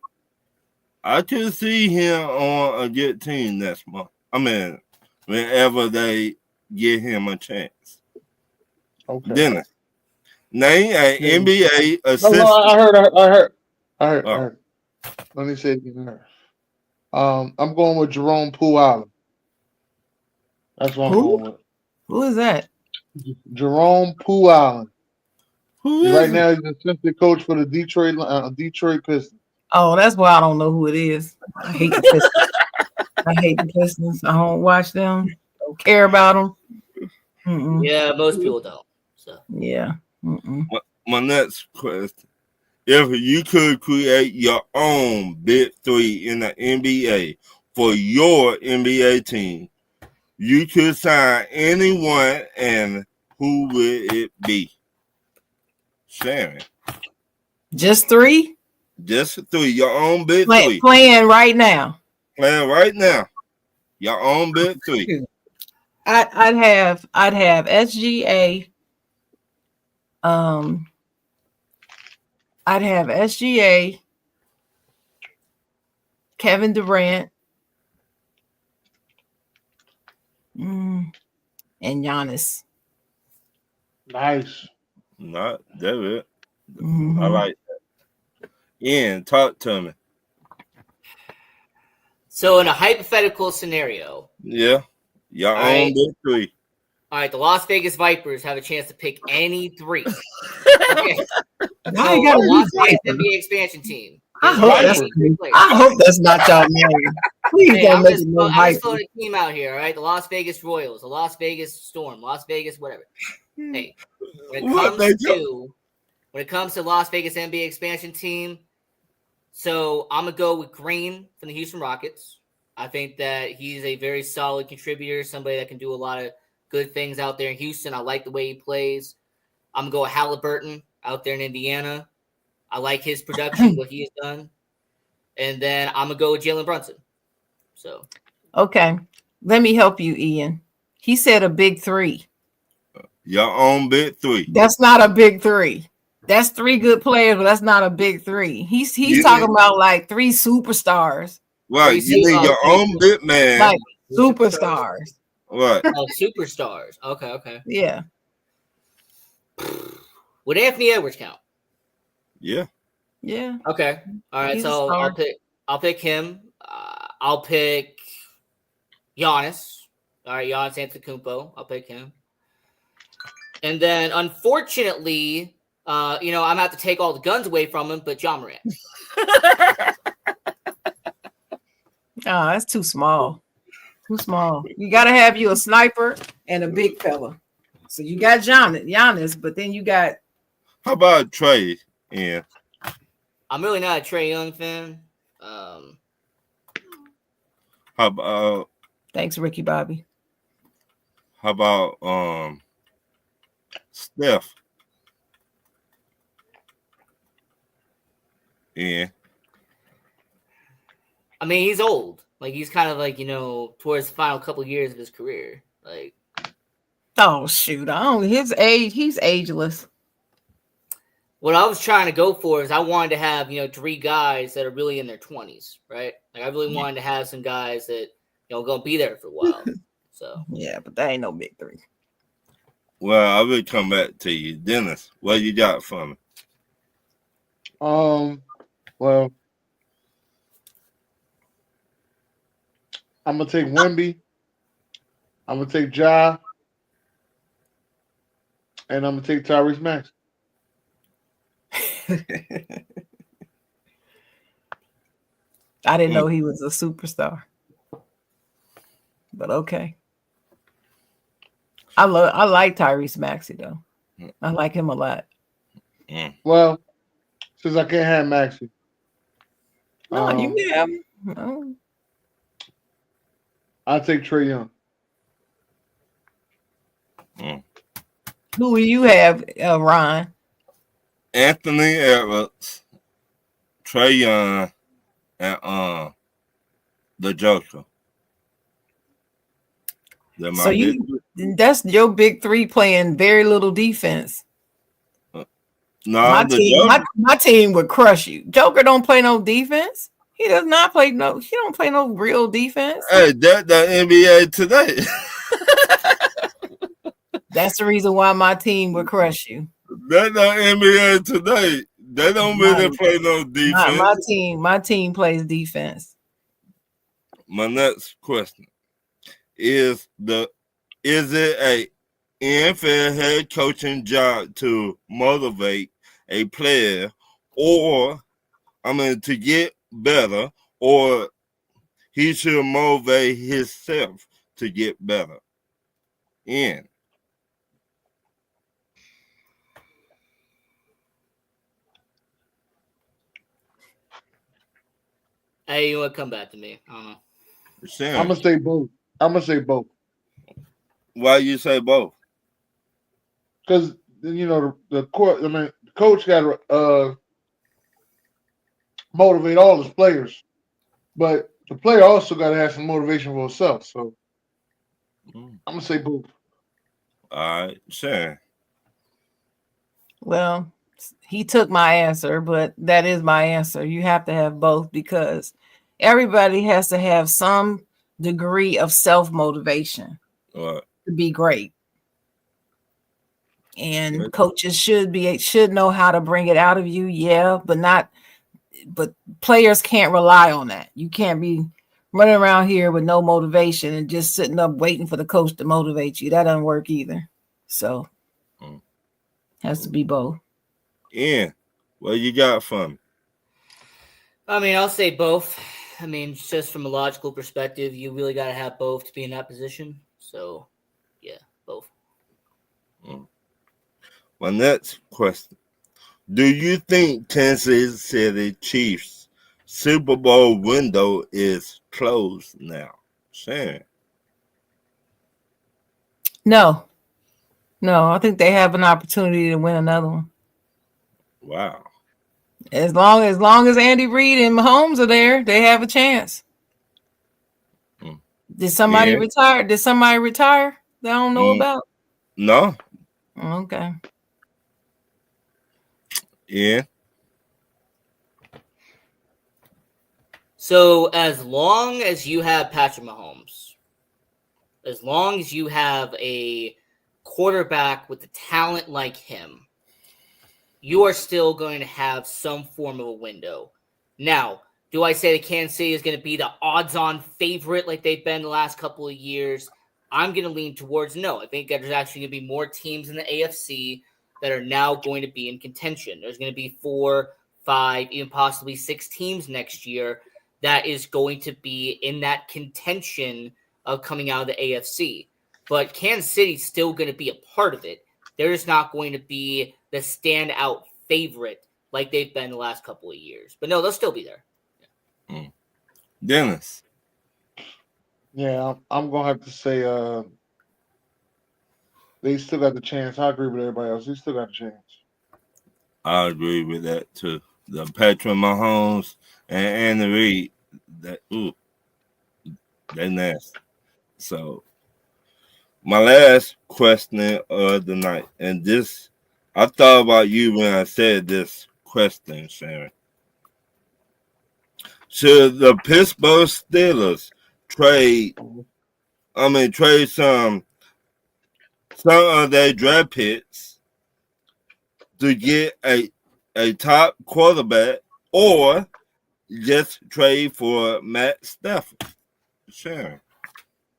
S2: I could see him on a good team next month. I mean, whenever they give him a chance.
S1: Okay.
S2: Dennis, name an NBA assistant.
S1: No, I heard. Let me say it again. I'm going with Jerome Poole Allen. That's what I'm going with.
S7: Who is that?
S1: Jerome Poole Allen.
S7: Right
S1: now, he's an assistant coach for the Detroit Pistons.
S7: Oh, that's why I don't know who it is. I hate the Pistons. I don't watch them. Don't care about them.
S6: Yeah, most people don't. So
S7: yeah.
S2: My next question: if you could create your own big three in the NBA for your NBA team, you could sign anyone, and who would it be? Sharon.
S7: Just 3?
S2: Just 3. Your own big 3.
S7: Playing right now.
S2: Playing right now. Your own big 3.
S7: I'd have SGA. I'd have SGA, Kevin Durant, and Giannis.
S1: Nice.
S2: Not that's it.
S7: Mm-hmm.
S2: I like that. Ian, talk to me.
S6: So in a hypothetical scenario.
S2: Yeah. Your own big 3.
S6: All right, the Las Vegas Vipers have a chance to pick any 3. Okay.
S7: Now you gotta
S6: Las
S7: be
S6: Vegas
S7: Viper.
S6: NBA expansion team.
S7: I hope that's not y'all name. Please don't make it no
S6: I'm
S7: Viper.
S6: just throwing a team out here, all right? The Las Vegas Royals, the Las Vegas Storm, Las Vegas, whatever. Hey, when it comes to Las Vegas NBA expansion team, so I'm gonna go with Green from the Houston Rockets. I think that he's a very solid contributor, somebody that can do a lot of good things out there in Houston. I like the way he plays. I'm gonna go with Halliburton out there in Indiana. I like his production, what he has done. And then I'm gonna go with Jalen Brunson. So
S7: okay. Let me help you, Ian. He said a big 3.
S2: Your own big 3.
S7: That's not a big 3. That's 3 good players, but that's not a big 3. He's talking about like 3 superstars.
S2: Right. You need your own big man.
S7: Like superstars.
S2: Right.
S6: Oh, superstars. Okay.
S7: Yeah.
S6: Would Anthony Edwards count?
S2: Yeah.
S7: Yeah.
S6: Okay. All right.
S7: He's
S6: So I'll pick him. I'll pick Giannis. All right, Giannis Antetokounmpo. I'll pick him. And then, unfortunately, I'm gonna have to take all the guns away from him. But John Morant.
S7: Oh, that's too small. Too small. You gotta have you a sniper and a big fella. So you got Giannis, but then you got.
S2: How about Trey? Yeah.
S6: I'm really not a Trae Young fan.
S2: How about?
S7: Thanks, Ricky Bobby.
S2: How about Steph? Yeah.
S6: I mean, he's old. Like he's kind of like towards the final couple years of his career. Like,
S7: oh shoot! His age. He's ageless.
S6: What I was trying to go for is I wanted to have 3 guys that are really in their 20s, right? Like I really wanted to have some guys that gonna be there for a while. So
S7: yeah, but that ain't no big 3.
S2: Well, I will come back to you, Dennis. What you got for me?
S1: Well, I'm gonna take Wemby. I'm gonna take Ja, and I'm gonna take Tyrese Maxey.
S7: I didn't know he was a superstar, but okay. I like Tyrese Maxey though. I like him a lot.
S1: Well, since I can't have Maxey,
S7: no, you can have him. No.
S1: I'll take Trae Young.
S7: Who will you have, Ron?
S2: Anthony Edwards, Trae Young, and the Joker.
S7: So that's your big 3 playing very little defense.
S2: No,
S7: my team would crush you. Joker don't play no defense. He does not play no. He don't play no real defense.
S2: Hey, that's the NBA today.
S7: That's the reason why my team would crush you.
S2: That's the NBA today. They don't really play no defense.
S7: My team plays defense.
S2: My next question is it a NFL head coaching job to motivate a player to get better, or he should motivate himself to get better? Ian.
S6: Hey, you want to come back to me? I don't know.
S1: I'm gonna say both.
S2: Why you say both?
S1: Because the coach got motivate all his players, but the player also got to have some motivation for himself. So I'm gonna say both.
S2: All right, sure.
S7: Well, he took my answer, but that is my answer. You have to have both because everybody has to have some degree of self-motivation to be great. And coaches should know how to bring it out of you, but players can't rely on that. You can't be running around here with no motivation and just sitting up waiting for the coach to motivate you. That doesn't work either. So has to be both.
S2: Yeah. What you got for me?
S6: I mean, I'll say both. I mean, just from a logical perspective, you really got to have both to be in that position. So, yeah, both.
S2: My next question. Do you think Kansas City Chiefs Super Bowl window is closed now? Sharon.
S7: No, I think they have an opportunity to win another one.
S2: Wow.
S7: As long as Andy Reid and Mahomes are there, they have a chance. Did somebody retire? Did somebody retire that I don't know about?
S2: No.
S7: Okay.
S2: Yeah.
S6: So as long as you have Patrick Mahomes, as long as you have a quarterback with the talent like him, you are still going to have some form of a window. Now, do I say that Kansas City is going to be the odds-on favorite like they've been the last couple of years? I'm going to lean towards no. I think that there's actually going to be more teams in the AFC that are now going to be in contention. There's going to be 4, 5, even possibly 6 teams next year that is going to be in that contention of coming out of the AFC. But Kansas City's still going to be a part of it. They're just not going to be the standout favorite like they've been the last couple of years. But no, they'll still be there.
S2: Yeah. Dennis.
S1: Yeah, I'm going to have to say they still got the chance. I agree with everybody else. They still got a chance.
S2: I agree with that too. The Patrick Mahomes and Andy Reid, they're nasty. So my last question of the night, and this, I thought about you when I said this question, Sharon. Should the Pittsburgh Steelers trade some of their draft picks to get a top quarterback, or just trade for Matt Stafford? Sharon.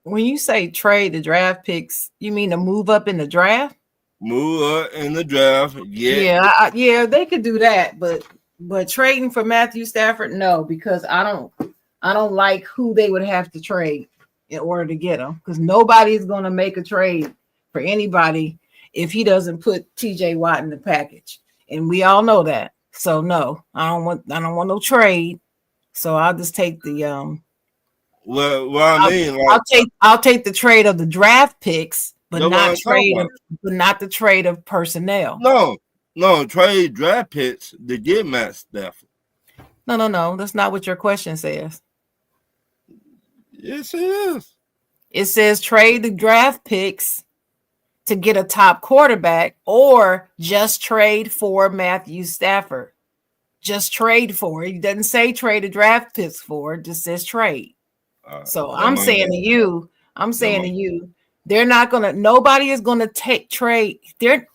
S7: When you say trade the draft picks, you mean to move up in the draft?
S2: Move up in the draft,
S7: yeah. Yeah, they could do that, but trading for Matthew Stafford, no, because I don't like who they would have to trade in order to get him, because nobody's going to make a trade for anybody if he doesn't put TJ Watt in the package, and we all know that. So no, I don't want no trade. So I'll just take the I'll take the trade of the draft picks, but not the trade of personnel.
S2: No, trade draft picks to get Matt Stafford.
S7: No. That's not what your question says.
S2: Yes, it is.
S7: It says trade the draft picks to get a top quarterback, or just trade for Matthew Stafford. Just trade for it. It doesn't say trade the draft picks for. It just says trade. So I'm saying to you, they're not gonna. Nobody is gonna trade. They're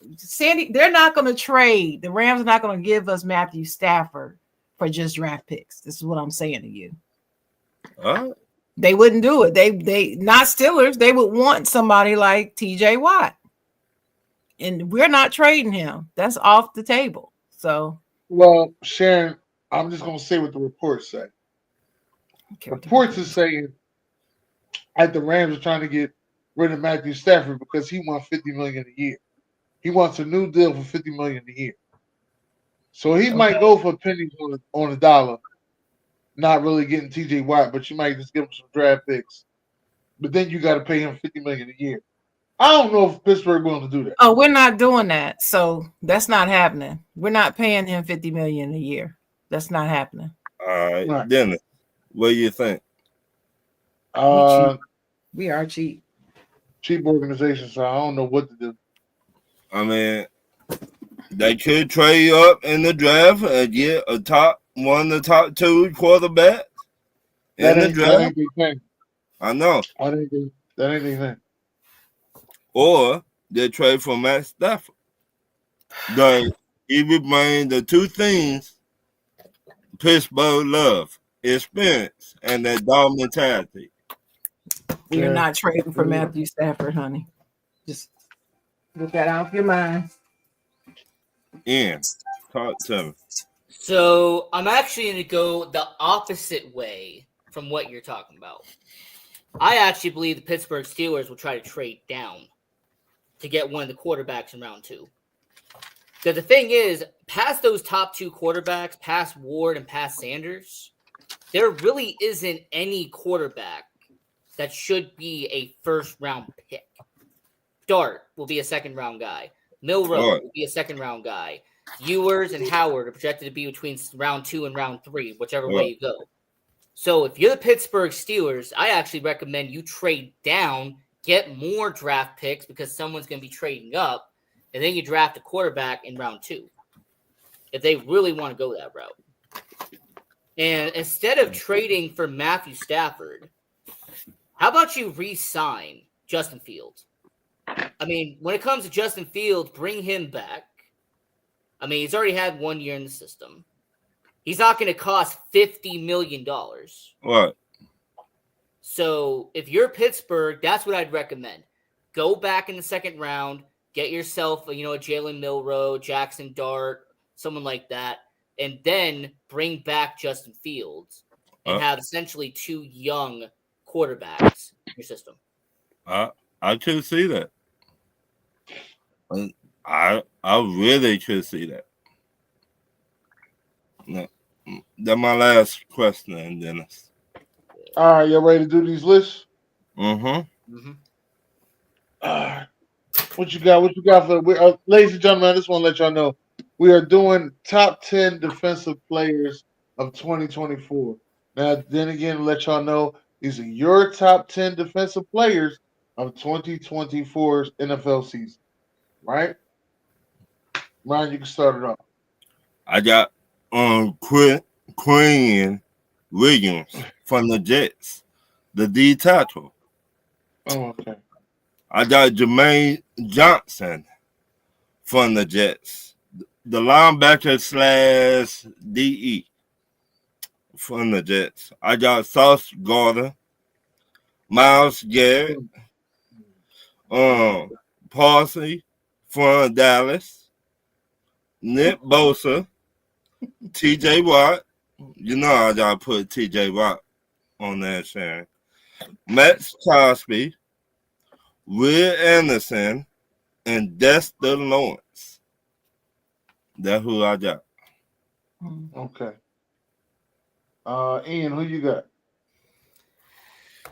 S7: not gonna trade. The Rams are not gonna give us Matthew Stafford for just draft picks. This is what I'm saying to you. They wouldn't do it. They not Steelers. They would want somebody like TJ Watt, and we're not trading him. That's off the table. So,
S1: well, Sharon, I'm just gonna say what the reports say. Reports are saying that the Rams are trying to get rid of Matthew Stafford because he wants $50 million a year. He wants a new deal for $50 million a year. So he might go for pennies on a dollar, not really getting TJ Watt, but you might just give him some draft picks. But then you got to pay him $50 million a year. I don't know if Pittsburgh willing to do that.
S7: Oh, we're not doing that. So that's not happening. We're not paying him $50 million a year. That's not happening.
S2: right. Dennis, what do you think?
S7: We are cheap.
S1: Cheap organization, so I don't know what to do.
S2: I mean, they could trade up in the draft and get one of the top 2 quarterbacks in the draft. That ain't the thing. I know.
S1: That ain't the thing.
S2: Or they trade for Matt Stafford. He would bring the 2 things Pittsburgh love: experience and that dog mentality.
S7: You're not trading for Matthew Stafford, honey. Just get that out of your mind.
S2: Ian, talk to me.
S6: So I'm actually going to go the opposite way from what you're talking about. I actually believe the Pittsburgh Steelers will try to trade down to get one of the quarterbacks in round 2. Because the thing is, past those top 2 quarterbacks, past Ward and past Sanders, there really isn't any quarterback that should be a first-round pick. Dart will be a second-round guy. Milroe will be a second-round guy. Ewers and Howard are projected to be between round 2 and round 3, whichever way you go. So if you're the Pittsburgh Steelers, I actually recommend you trade down, get more draft picks because someone's going to be trading up, and then you draft a quarterback in round 2 if they really want to go that route. And instead of trading for Matthew Stafford, how about you re-sign Justin Fields? I mean, when it comes to Justin Fields, bring him back. I mean, he's already had 1 year in the system. He's not going to cost $50 million.
S2: What?
S6: So if you're Pittsburgh, that's what I'd recommend. Go back in the second round, get yourself, a Jalen Milroe, Jackson Dart, someone like that, and then bring back Justin Fields and have essentially 2 young quarterbacks in your system.
S2: I could see that. I really could see that. No, that's my last question, Dennis.
S1: All right, you ready to do these lists?
S2: Mm-hmm.
S1: What you got for ladies and gentlemen? I just want to let y'all know we are doing top 10 defensive players of 2024. Now, then again, let y'all know these are your top 10 defensive players of 2024's NFL season. Right? Ryan, you can start it off.
S2: I got Quinn Williams from the Jets, the D tackle.
S1: Oh, okay.
S2: I got Jermaine Johnson from the Jets, the linebacker / DE from the Jets. I got Sauce Gardner, Myles Garrett, Parsley from Dallas, Nick Bosa, TJ Watt. You know I gotta put TJ Watt on that, Sharon. Max Crosby, Will Anderson, and Dexter Lawrence. That's who I got.
S1: Okay. Ian, who you got?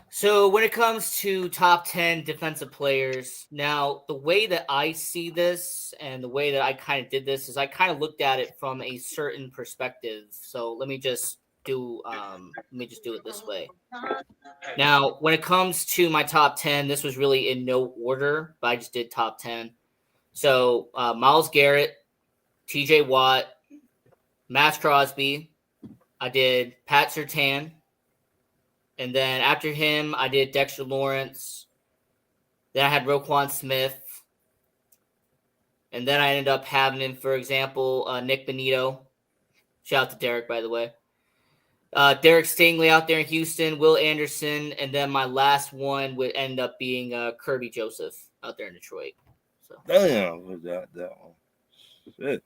S6: So when it comes to top 10 defensive players, now the way that I see this and the way that I kind of did this is I kind of looked at it from a certain perspective. So let me just do it this way. Now, when it comes to my top 10, this was really in no order, but I just did top 10. So Myles Garrett, TJ Watt, Max Crosby, I did Pat Surtain. And then after him, I did Dexter Lawrence. Then I had Roquan Smith. And then I ended up having him, for example, Nick Bonito. Shout out to Derek, by the way. Derek Stingley out there in Houston, Will Anderson. And then my last one would end up being Kirby Joseph out there in Detroit. So.
S2: Damn, was that one? Shit.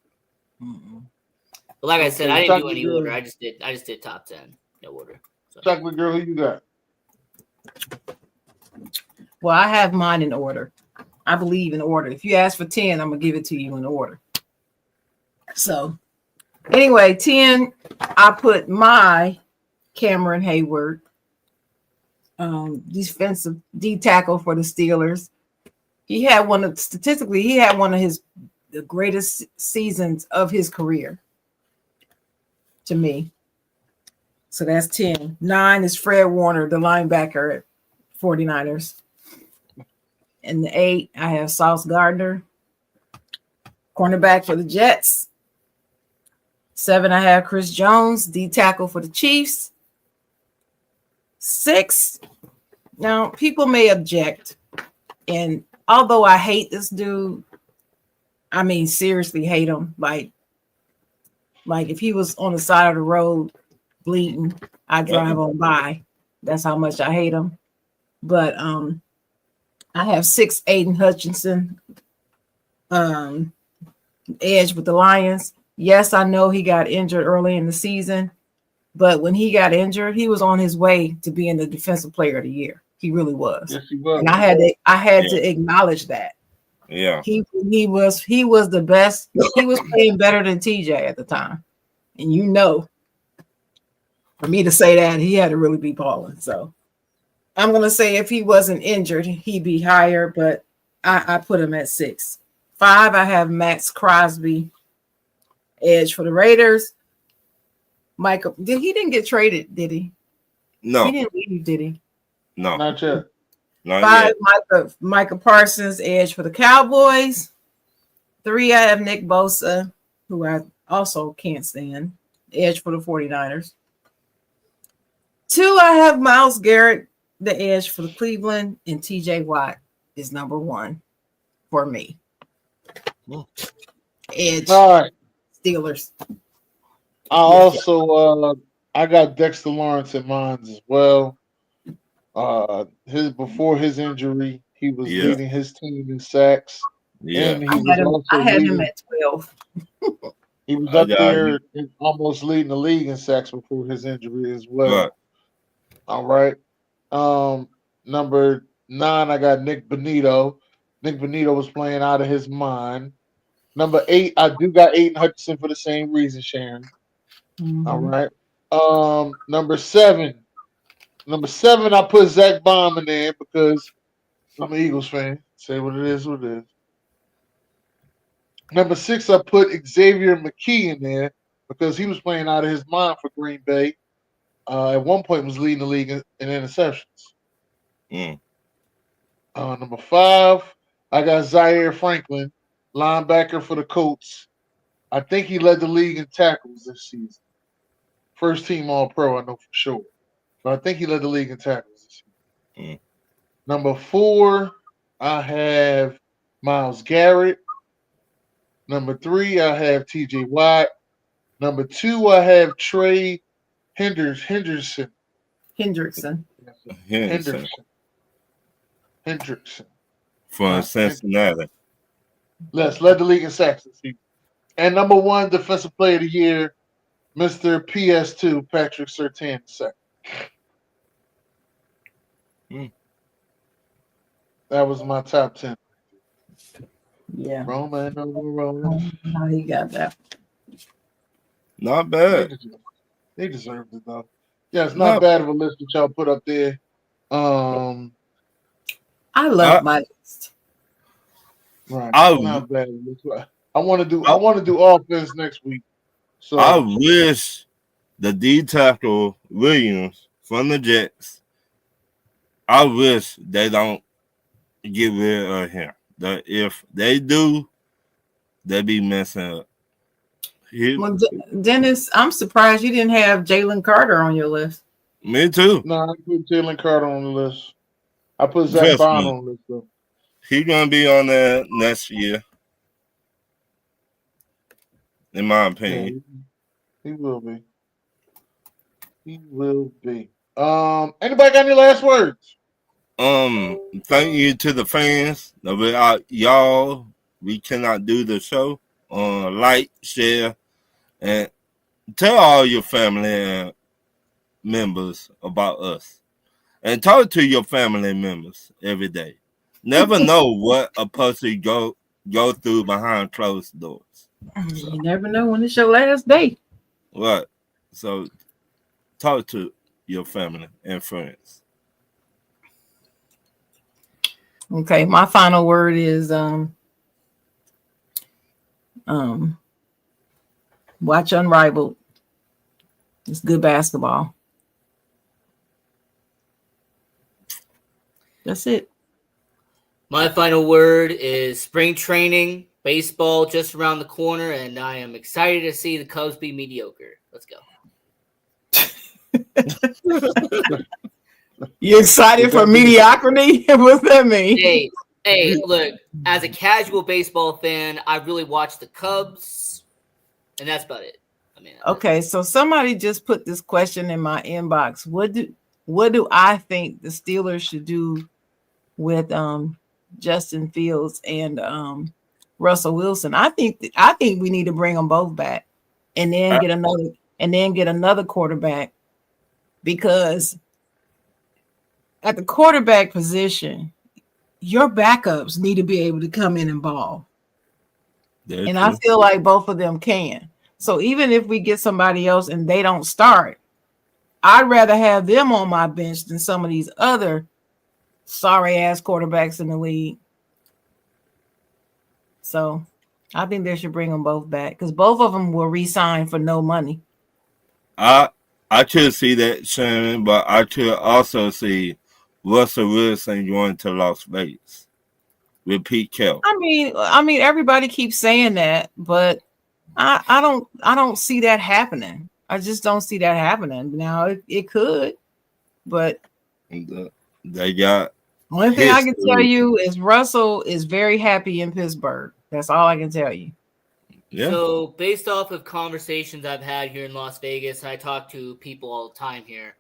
S6: But like I said, I didn't do any order. I just did top 10. No order. So.
S1: Chocolate girl, who you got?
S7: Well, I have mine in order. I believe in order. If you ask for 10, I'm going to give it to you in order. So, anyway, 10, I put my Cameron Hayward, defensive D tackle for the Steelers. He had one of the greatest seasons of his career to me. So that's 10. 9 is Fred Warner, the linebacker at 49ers. And the 8, I have Sauce Gardner, cornerback for the Jets. 7, I have Chris Jones, D tackle for the Chiefs. 6, now people may object. And although I hate this dude, I mean, seriously hate him. Like if he was on the side of the road bleeding, I drive on by. That's how much I hate him. But I have 6, Aiden Hutchinson, edge with the Lions. Yes, I know he got injured early in the season, but when he got injured, he was on his way to being the defensive player of the year. He really was.
S1: Yes, he was.
S7: And I had to acknowledge that.
S2: Yeah.
S7: He was the best. He was playing better than TJ at the time. And you know, for me to say that, he had to really be balling. So I'm gonna say if he wasn't injured, he'd be higher, but I put him at 6. 5, I have Max Crosby, edge for the Raiders. Michael, he didn't get traded, did he?
S2: No.
S7: He didn't leave, did he?
S2: No.
S1: Not yet.
S2: Not
S7: 5,
S2: yet.
S7: Micah Parsons, edge for the Cowboys. 3, I have Nick Bosa, who I also can't stand, edge for the 49ers. 2, I have Myles Garrett, the edge for the Cleveland, and TJ Watt is number 1 for me. Edge.
S1: All right.
S7: Steelers.
S1: I also I got Dexter Lawrence in mine as well. Before his injury, he was leading his team in sacks.
S2: Yeah.
S1: And I
S7: had him at 12.
S1: He was up there almost leading the league in sacks before his injury as well.
S2: Right.
S1: All right. Number 9, I got Nick Bonito. Nick Bonito was playing out of his mind. Number 8, I do got Aiden Hutchinson for the same reason, Sharon.
S7: Mm-hmm.
S1: All right. Number 7, I put Zach Baum in there because I'm an Eagles fan. Say what it is, what it is. Number 6, I put Xavier McKee in there because he was playing out of his mind for Green Bay. At one point was leading the league in interceptions. Number 5, I got Zaire Franklin, linebacker for the Colts. I think he led the league in tackles this season. First team All-Pro, I know for sure. But I think he led the league in tackles this season. Number 4, I have Myles Garrett. Number 3, I have TJ Watt. Number 2, I have Trey Hendrickson.
S2: For Cincinnati.
S1: Let's led the league in sacks this season. And number 1 defensive player of the year, Mr. PS2, Patrick Surtain II. That was my top 10.
S7: Yeah.
S1: Roman over Roman.
S7: How he got that.
S2: Not bad.
S1: They deserved it though. Yeah, it's not bad of a list that y'all put up there.
S7: I love my list.
S1: Right. Not bad. I want to do offense next week. So
S2: I wish the D tackle Williams from the Jets. I wish they don't get rid of him. That if they do, they be messing up.
S7: Well, Dennis, I'm surprised you didn't have Jalen Carter on your list.
S2: Me too.
S1: No, I put Jalen Carter on the list. I put Zach Bond on the list though.
S2: He's gonna be on there next year, in my opinion.
S1: Yeah, he will be. He will be. Anybody got any last words?
S2: Thank you to the fans. Without y'all, we cannot do the show. Like, share, and tell all your family and members about us. And talk to your family members every day. Never know what a person go through behind closed doors.
S7: You never know when it's your last day.
S2: Right. So talk to your family and friends.
S7: Okay, my final word is watch Unrivaled. It's good basketball. That's it.
S6: My final word is spring training, baseball just around the corner, and I am excited to see the Cubs be mediocre. Let's go.
S7: You excited for mediocrity? What's that mean?
S6: Hey, look, as a casual baseball fan, I really watch the Cubs, and that's about it.
S7: Okay, so somebody just put this question in my inbox. What do I think the Steelers should do with Justin Fields and Russell Wilson? I think we need to bring them both back and then get another quarterback, because at the quarterback position, your backups need to be able to come in and ball. And I feel like both of them can. So even if we get somebody else and they don't start, I'd rather have them on my bench than some of these other sorry ass quarterbacks in the league. So I think they should bring them both back, because both of them will re-sign for no money.
S2: I could see that, Shannon, but I could also see Russell Wilson going to Las Vegas with Pete Carroll.
S7: I mean, everybody keeps saying that, but I don't see that happening. I just don't see that happening. Now it could, but
S2: they got
S7: one thing I can tell you is Russell is very happy in Pittsburgh. That's all I can tell you.
S2: Yeah.
S6: So based off of conversations I've had here in Las Vegas, I talk to people all the time here.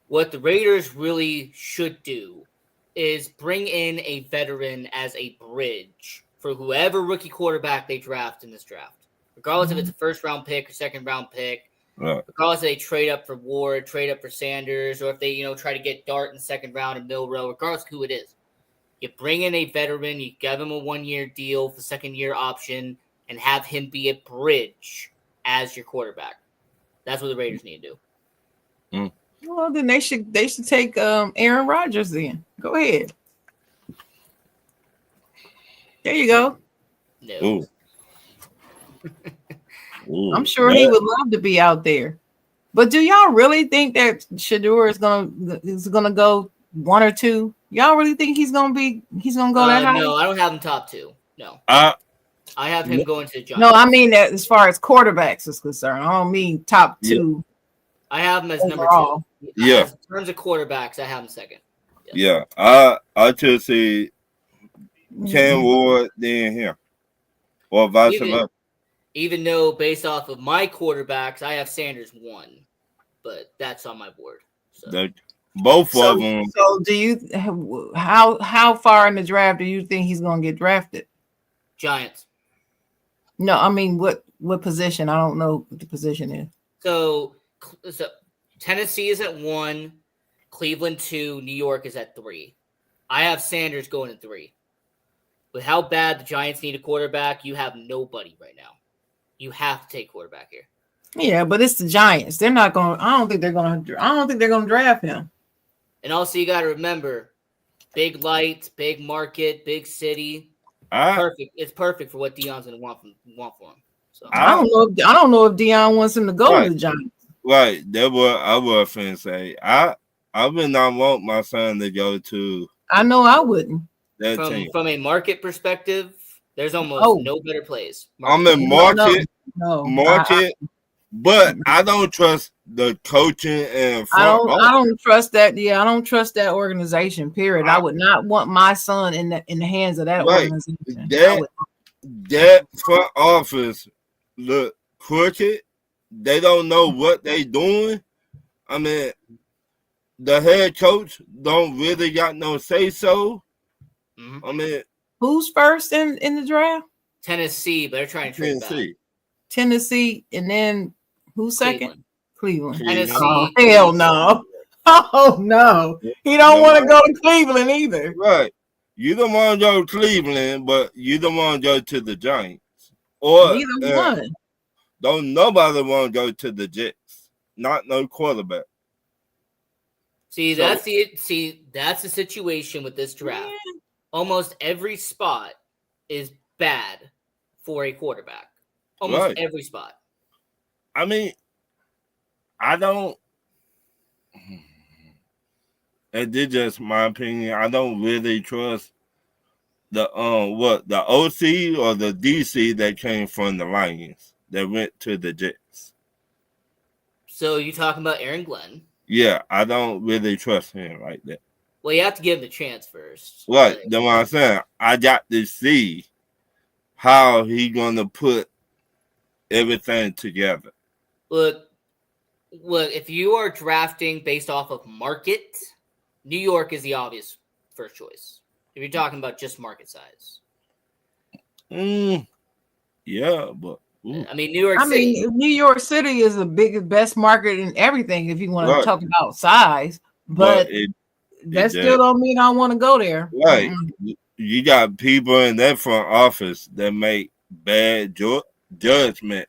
S6: What the Raiders really should do is bring in a veteran as a bridge for whoever rookie quarterback they draft in this draft. Regardless if it's a first-round pick or second-round pick, regardless if they trade up for Ward, trade up for Sanders, or if they try to get Dart in the second round and Milrow, regardless of who it is. You bring in a veteran, you give him a one-year deal for second-year option, and have him be a bridge as your quarterback. That's what the Raiders need to do.
S7: Well, then they should take Aaron Rodgers then. Go ahead. There you go.
S6: No.
S2: Ooh,
S7: I'm sure he would love to be out there. But do y'all really think that Shedeur is gonna go 1 or 2? Y'all really think he's gonna go that high?
S6: No, I don't have him top 2. No. I have him going to the Giants.
S7: No, I mean that as far as quarterbacks is concerned. I don't mean top 2.
S6: I have him as
S7: overall.
S6: number 2.
S2: Yeah.
S6: In terms of quarterbacks, I have him second.
S2: Yeah. I should see Cam Ward then him. Or vice versa.
S6: Even though based off of my quarterbacks, I have Sanders 1. But that's on my board. So.
S2: Both of them.
S7: So do you how far in the draft do you think he's gonna get drafted?
S6: Giants.
S7: No, I mean what position? I don't know what the position is.
S6: So Tennessee is at 1, Cleveland 2, New York is at 3. I have Sanders going at 3. With how bad the Giants need a quarterback, you have nobody right now. You have to take quarterback here.
S7: Yeah, but it's the Giants. They're not going. I don't think they're going to draft him.
S6: And also, you got to remember, big lights, big market, big city. Perfect. It's perfect for what Deion's going to want for him. So
S7: I don't know if Deion wants him to go to the Giants.
S2: Right. That's what I was finna say. I would not want my son to go to.
S7: I know I wouldn't.
S6: From a market perspective, there's almost no better place.
S2: I'm in market, but I don't trust the coaching and
S7: I don't trust that. Yeah, I don't trust that organization. Period. I would not want my son in the hands of that organization.
S2: That front office look crooked. They don't know what they doing. I mean, the head coach don't really got no say so. I mean,
S7: who's first in the draft?
S6: Tennessee, but they're trying to trade back.
S7: Tennessee, and then who's second? Cleveland.
S6: Tennessee.
S7: Oh, hell no. Oh no. He don't want to go to Cleveland either.
S2: Right. You don't want to go to Cleveland, but you don't want to go to the Giants. Or
S7: neither one.
S2: Don't nobody want to go to the Jets. Not no quarterback.
S6: That's the situation with this draft. Yeah. Almost every spot is bad for a quarterback. Almost every spot.
S2: I mean, I don't. and this just my opinion. I don't really trust the the OC or the DC that came from the Lions that went to the Jets.
S6: So you talking about Aaron Glenn?
S2: Yeah, I don't really trust him like that.
S6: Well, you have to give him the chance first.
S2: Right, that's what I'm saying. I got to see how he gonna put everything together.
S6: Look, if you are drafting based off of market, New York is the obvious first choice. If you're talking about just market size.
S2: Yeah, but
S6: I mean, New York City.
S7: New York City is the biggest, best market in everything if you want to talk about size. But that still don't mean I want to go there.
S2: Right. You got people in that front office that make bad judgment.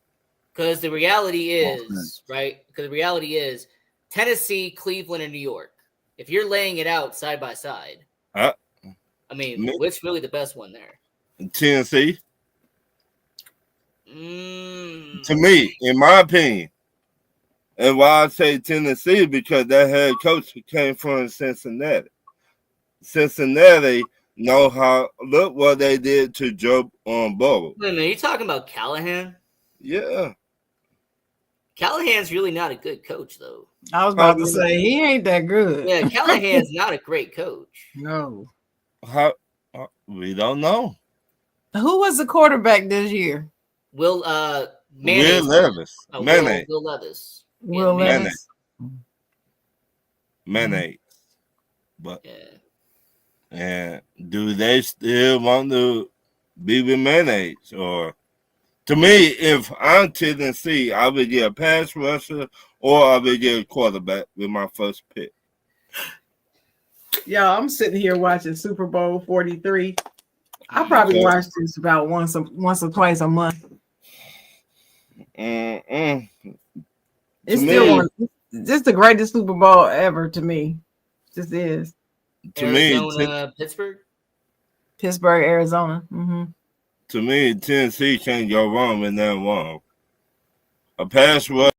S6: Because the reality is, Because the reality is Tennessee, Cleveland, and New York. If you're laying it out side by side, I mean, which really the best one there?
S2: Tennessee. To me, in my opinion, and why I say Tennessee, because that head coach came from Cincinnati. Cincinnati know how, look what they did to Joe Burrow.
S6: Wait a minute, you talking about Callahan?
S2: Yeah.
S6: Callahan's really not a good coach, though.
S7: I was about to say, he ain't that good.
S6: Yeah, Callahan's not a great coach.
S7: No.
S2: We don't know.
S7: Who was the quarterback this year?
S6: Will
S2: Levis.
S6: Will Levis.
S7: Will Levis.
S2: Mayonnaise. But and do they still want to be with mayonnaise? Or to me, if I'm Tennessee, I would get a pass rusher or I would get a quarterback with my first pick.
S7: Yeah, I'm sitting here watching Super Bowl 43. I probably watch this about once or twice a month. It's still just the greatest Super Bowl ever to me. Just is.
S6: Arizona, Pittsburgh,
S7: Arizona. Mm-hmm.
S2: To me, Tennessee can't go wrong with that one. A pass rush